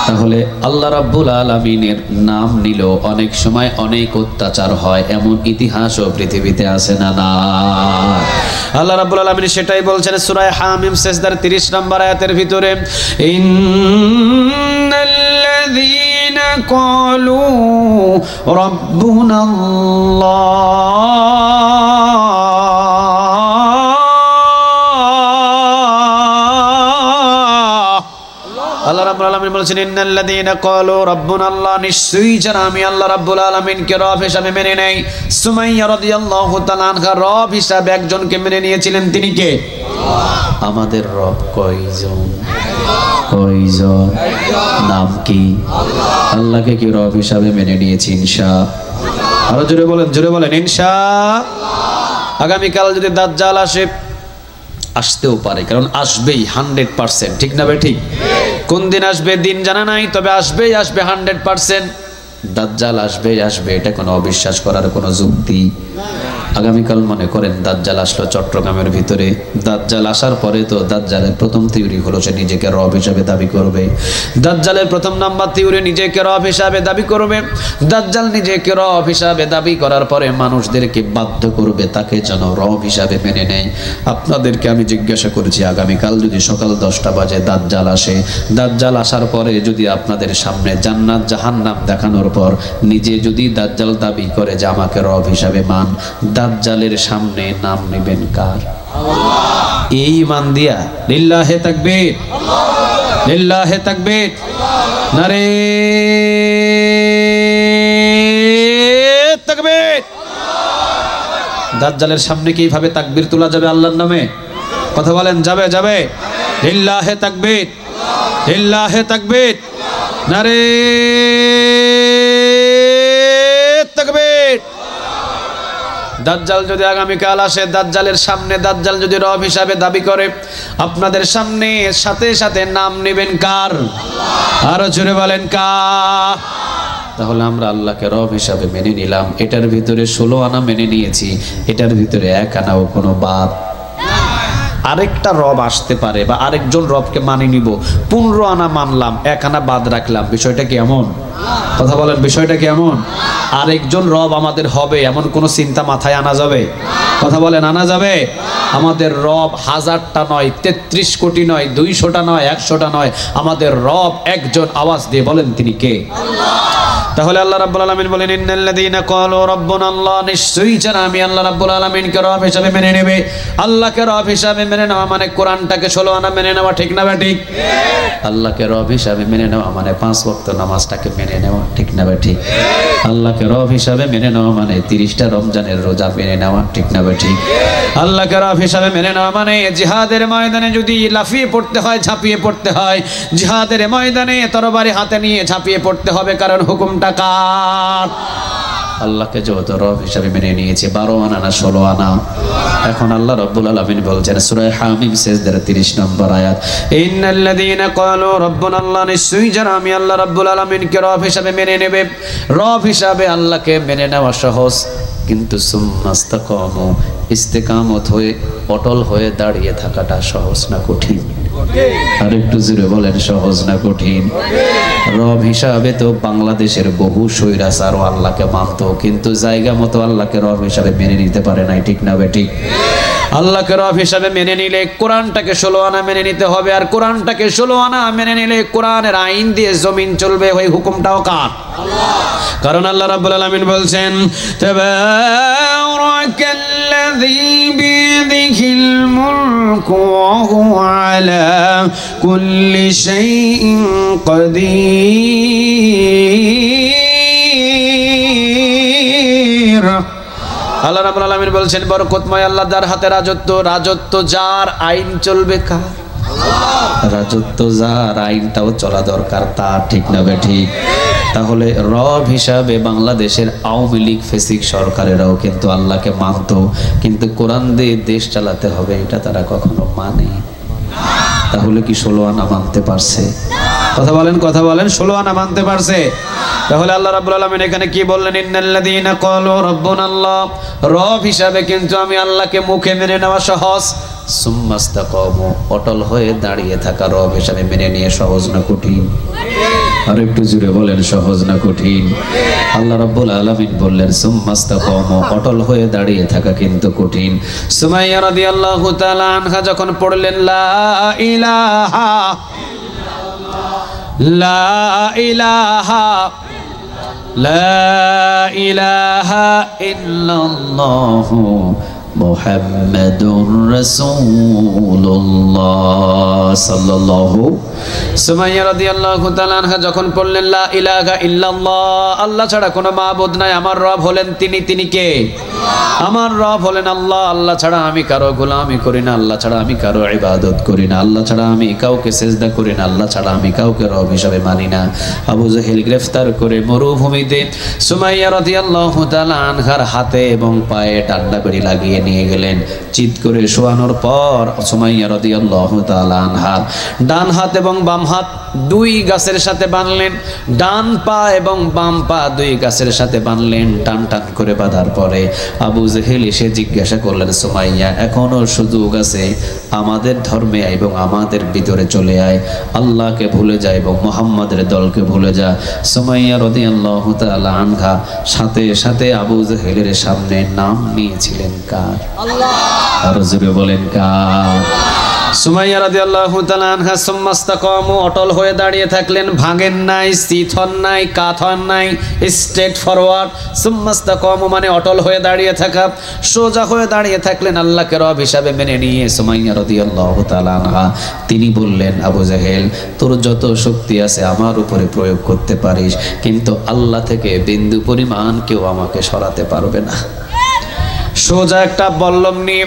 তাহলে আল্লাহ রাব্বুল আলামিনের নাম নিল অনেক সময় অনেক অত্যাচার হয়, এমন ইতিহাসও পৃথিবীতে আছে না না? আল্লাহ রাব্বুল আলামিন সেটাই বলছেন সূরা হামিম সিজদার 30 নম্বর আয়াতের ভিতরে, ইন্নাল্লাযীনা ক্বালু রাব্বুনাল্লাহ, আল্লাহ রাব্বুল আলামিন বলেছেন, ইন্নাল্লাযীনা ক্বালু রাব্বুনাল্লাহ, নিশ্চয়ই যারা আমি আল্লাহ রাব্বুল আলামিনকে রব হিসাবে মেনে নেয়। সুমাইয়া রাদিয়াল্লাহু তাআলা আনহা রব হিসাবে একজনকে মেনে নিয়েছিলেন, তিনি কে? আমাদের রব কয়জন? কয়জন? নাম কি? আল্লাহকে কি রব হিসাবে মেনে নিয়েছি ইনশাআল্লাহ? আরো জোরে বলেন ইনশাআল্লাহ। আগামীকাল যদি দাজ্জাল আসে, আসতেও পারে, কারণ আসবেই 100%, ঠিক না ভাই? ঠিক। কোন দিন আসবে দিন জানা নাই, তবে আসবেই আসবে 100%। দাজ্জাল আসবেই আসবে, এটা কোনো অবিশ্বাস করার কোনো যুক্তি। আগামীকাল মনে করেন দাজ্জাল আসলো চট্টগ্রামের ভিতরে, দাজ্জাল আসার পরে তো দাজ্জালের প্রথম থিওরি হলো সে নিজেকে রব হিসাবে দাবি করবে। দাজ্জালের প্রথম নাম্বার থিওরি নিজেকে রব হিসাবে দাবি করবে। দাজ্জাল নিজেকে রব হিসাবে দাবি করার পরে মানুষদেরকে বাধ্য করবে তাকে যেন রব হিসাবে মেনে নেয়। আপনাদেরকে আমি জিজ্ঞাসা করেছি, আগামীকাল যদি সকাল 10টা বাজে দাজ্জাল আসে, দাজ্জাল আসার পরে যদি আপনাদের সামনে জান্নাত জাহান্নাম দেখানোর পর নিজে যদি দাজ্জাল দাবি করে যে আমাকে রব হিসাবে মান, দাজ্জালের সামনে নাম নেবেন কার? এই ঈমান দিয়া লিল্লাহে তাকবীর, লিল্লাহে তাকবীর, নারে তাকবীর। দাজ্জালের সামনে কি এইভাবে তাকবীর তোলা যাবে আল্লাহর নামে? কথা বলেন, যাবে? যাবে? লিল্লাহে তাকবীর, লিল্লাহে তাকবীর, নারে তাকবীর। দাজ্জাল যদি আগামীকাল আসে, দাজ্জালের সামনে দাজ্জাল যদি রব হিসাবে দাবি করে, আপনাদের সামনে সাথে সাথে নাম নেবেন কার? আরো জোরে বলেন কার? তাহলে আমরা আল্লাহকে রব হিসাবে মেনে নিলাম। এটার ভিতরে 16 আনা মেনে নিয়েছি, এটার ভিতরে 1 আনাও কোনো বাদ। আরেকটা রব আসতে পারে বা আরেকজন রবকে মানি নিব, 15 আনা মানলাম, 1 আনা বাদ রাখলাম। বিষয়টা কি এমন? কথা বলেন, বিষয়টা কি এমন? আরেকজন রব আমাদের হবে এমন কোন চিন্তা মাথায় আনা যাবে? কথা বলেন, আনা যাবে? আমাদের রব 1000টা নয়, 33 কোটি নয়, 200টা নয়, 100টা নয়, আমাদের রব একজন। আওয়াজ দিয়ে বলেন তিনি কে? তাহলে আল্লাহ রাব্বুল আলামিন বলেন, ইন্নাল্লাযীনা ক্বালু রাব্বুনা আল্লাহ, নিশ্চয়ই যারা আমি আল্লাহ রাব্বুল আলামিনকে রব হিসাবে মেনে নেবে। আল্লাহকে রব হিসাবে মেনে নেওয়া মানে কোরআনটাকে 16 আনা মেনে নেওয়া, ঠিক না বা ঠিক? আল্লাহকে রব হিসাবে মেনে নেওয়া মানে 5 ওয়াক্ত নামাজটাকে মেনে নেওয়া, ঠিক না বা ঠিক? আল্লাহকে রব হিসাবে মেনে নেওয়া মানে 30টা রমজানের রোজা মেনে নেওয়া, ঠিক না বা ঠিক? আল্লাহকে রব হিসাবে মেনে নেওয়া মানে জিহাদের ময়দানে যদি লাফিয়ে পড়তে হয়, ঝাঁপিয়ে পড়তে হয়, জিহাদের ময়দানে তরবারি হাতে নিয়ে ঝাঁপিয়ে পড়তে হবে, কারণ হুকুমটা কার? আল্লাহকে যেহেতু রব হিসাবে মেনে নিয়েছে, 12 আনা না 16 আনা? এখন আল্লাহ রাব্বুল আলামিন বলছেন সূরা হামিম সিজদার 30 নম্বর আয়াত, ইন্নাল্লাযীনা ক্বালু রাব্বুনা আল্লাহ, নিশ্চয়ই যারা আমি আল্লাহ রাব্বুল আলামিনকে রব হিসাবে মেনে নেবে। রব হিসাবে আল্লাহকে মেনে নেওয়া সহজ, কিন্তু সুম্মাস্তাকামু, ইস্তেকামত হয়ে অটল হয়ে দাঁড়িয়ে থাকাটা সহজ না কঠিন? আর একটু জোরে বলেন, সহজ না কঠিন? রব হিসাবে তো বাংলাদেশের বহু স্বৈরাচারও আল্লাহকে মানত, কিন্তু জায়গা মতো আল্লাহকে রব হিসাবে মেনে নিতে পারে নাই, ঠিক না বেঠিক? আল্লাহকে রব হিসাবে মেনে নিলে কোরআনটাকে 16 আনা মেনে নিতে হবে, আর কোরআনটাকে 16 আনা মেনে নিলে কোরআনের আইন দিয়ে জমিন চলবে। ওই হুকুমটাও কার? কারণ আল্লাহ রাব্বুল আলামিন বলছেন, তাবারাকাল্লাযী বিয়াদিহিল মুলকু ওয়া হুয়া আলা কুল্লি শাইইন কাদির। আল্লাহ রাব্বুল আলামিন বলছেন, বরকতময় আল্লাহ, যার হাতে রাজত্ব, রাজত্ব যার, আইন চলবে কার? রাজত্ব যার, আইনটাও চলা দরকার তার, ঠিক না বেঠিক? তাহলে রব হিসাবে বাংলাদেশের আওয়ামী লীগ ফেসিক সরকারেরাও কিন্তু আল্লাহকে মানত, কিন্তু কোরআন দিয়ে দেশ চালাতে হবে এটা তারা কখনো মানে। তাহলে কি 16 আনা মানতে পারছে? কথা বলেন, কথা বলেন, 16 আনা মানতে পারছে? তাহলে আল্লাহ রাব্বুল আলামিন এখানে কি বললেন? ইন্নাল্লাযীনা ক্বালু রাব্বুনা আল্লাহ, রব হিসাবে কিন্তু আমি আল্লাহকে মুখে মেনে নেওয়া সহজ, সুম্মাস্তাকামু, অটল হয়ে দাঁড়িয়ে থাকা রব হিসাবে মেনে নিয়ে সহজ না কঠিন? আর একটু জোরে বলেন, সহজ না কঠিন? আল্লাহ রাব্বুল আলামিন বললেন সুম্মাস্তাকামু, অটল হয়ে দাঁড়িয়ে থাকা কিন্তু কঠিন। সুমাইয়া রাদিয়াল্লাহু তাআলা আনহা যখন পড়লেন লা ইলাহা লা ইলাহা লা ইলাহা ইল্লাল্লাহু মুহাম্মাদুর রাসূলুল্লাহ সাল্লাল্লাহু। সুমাইয়া রাদিয়াল্লাহু তাআলা আনহা যখন পড়লেন লা ইলাহা ইল্লাল্লাহ, আল্লাহ ছাড়া কোনো মাবুদ নাই, আমার রব হলেন তিনি। তিনি কে? আমার রব হলেন আল্লাহ। আল্লাহ ছাড়া আমি কারো গোলামি করি না, আল্লাহ ছাড়া আমি কারো ইবাদত করি না, আল্লাহ ছাড়া আমি কাউকে সিজদা করি না, আল্লাহ ছাড়া আমি কাউকে রব হিসাবে মানি না। আবু জাহেল গ্রেফতার করে মরুভূমিতে সুমাইয়া রাদিয়াল্লাহু তাআলা আনহার হাতে এবং পায়ে ডান্ডা বেড়ি লাগিয়ে নিয়ে গেলেন। চিৎ করে শোয়ানোর পর সুমাইয়া রাদিয়াল্লাহু তাআলা আনহার ডান হাত এবং বাম হাত 2 গাছের সাথে বাঁধলেন, ডান পা এবং বাম পা 2 গাছের সাথে বাঁধলেন। টান টান করে বাঁধার পরে আবু জেহেল এসে জিজ্ঞাসা করলেন, সুমাইয়া এখনো সুযোগ আছে, আমাদের ধর্মে এবং আমাদের ভিতরে চলে আয়, আল্লাহকে ভুলে যায় এবং মুহাম্মাদের দলকে ভুলে যা। সুমাইয়া রাদিয়াল্লাহু তাআলা আনহা সাথে সাথে আবু জেহেলের সামনে নাম নিয়েছিলেন কার? আল্লাহ। আর জোরে বলেন কার? সুমাইয়া রাদিয়াল্লাহু তাআলা আনহা সুম্মাস্তাকামু, অটল হয়ে দাঁড়িয়ে থাকলেন, ভাঙেন নাই, স্থিত হন নাই, কাত হন নাই, স্ট্রেট ফরওয়ার্ড। সুম্মাস্তাকামু মানে অটল হয়ে দাঁড়িয়ে থাকা, সোজা হয়ে দাঁড়িয়ে থাকলেন আল্লাহকে রব হিসাবে মেনে নিয়ে। সুমাইয়া রাদিয়াল্লাহু তাআলা আনহা তিনি বললেন, আবু জাহেল তোর যত শক্তি আছে আমার উপরে প্রয়োগ করতে পারিস, কিন্তু আল্লাহ থেকে বিন্দু পরিমাণ কেউ আমাকে সরাতে পারবে না। সোজা একটা বল্লম নিয়ে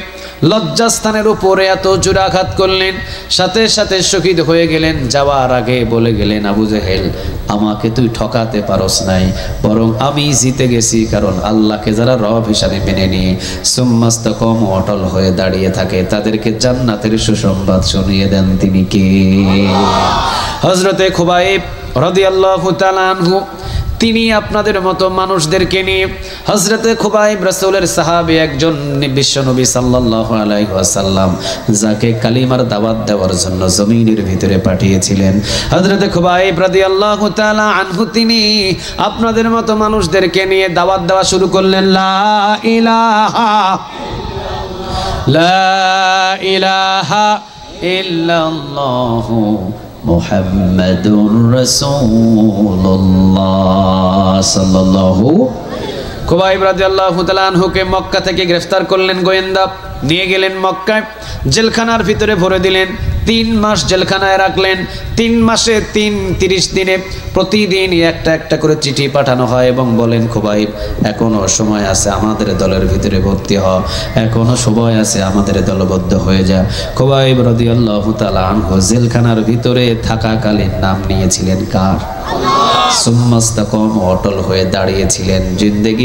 লজ্জাস্থানের উপরে এত জোরাঘাত করলেন, সাথে সাথে শহীদ হয়ে গেলেন। যাওয়ার আগে বলে গেলেন, আবু জেহেল আমাকে তুই ঠকাতে পারস নাই, বরং আমি জিতে গেছি। কারণ আল্লাহকে যারা রব হিসাবে মেনে নিয়ে সুম্মাস্তাকাম অটল হয়ে দাঁড়িয়ে থাকে তাদেরকে জান্নাতের সুসংবাদ শুনিয়ে দেন তিনি কে? হযরতে খুবাইব রাদিয়াল্লাহু তাআলা আনহু, তিনি আপনাদের মতো মানুষদেরকে নিয়ে, হযরতে খুবাইব রাসূলের সাহাবী, একজন বিশ্বনবী সাল্লাল্লাহু আলাইহি ওয়াসাল্লাম যাকে কালিমার দাওয়াত দেওয়ার জন্য জমিনের ভিতরে পাঠিয়েছিলেন। হযরতে খুবাইব রাদিয়াল্লাহু তাআলা আনহু তিনি আপনাদের মতো মানুষদেরকে নিয়ে দাওয়াত দেওয়া শুরু করলেন, লা ইলাহা ইল্লাল্লাহু মুহাম্মাদুর রাসূলুল্লাহ সাল্লাল্লাহু। খুবাইব রাদিয়াল্লাহু তাআলা আনহুকে মক্কা থেকে গ্রেফতার করলেন গোয়েন্দা, নিয়ে গেলেন মক্কায়, জেলখানার ভিতরে ভরে দিলেন। 3 মাস জেলখানায় রাখলেন। 3 মাসে 30 দিনে প্রতিদিন একটা একটা করে চিঠি পাঠানো হয় এবং বলেন, খুবাইব এখনো সময় আছে, আমাদের দলের ভিতরে ভর্তি হ, এখনো সময় আছে, আমাদের দলবদ্ধ হয়ে যা। খুবাইব রাদিয়াল্লাহু তাআলা আনহু জেলখানার ভিতরে থাকাকালীন নাম নিয়েছিলেন কার? সুম্মাস্তাকাম, অটল হয়ে দাঁড়িয়েছিলেন। জিন্দেগি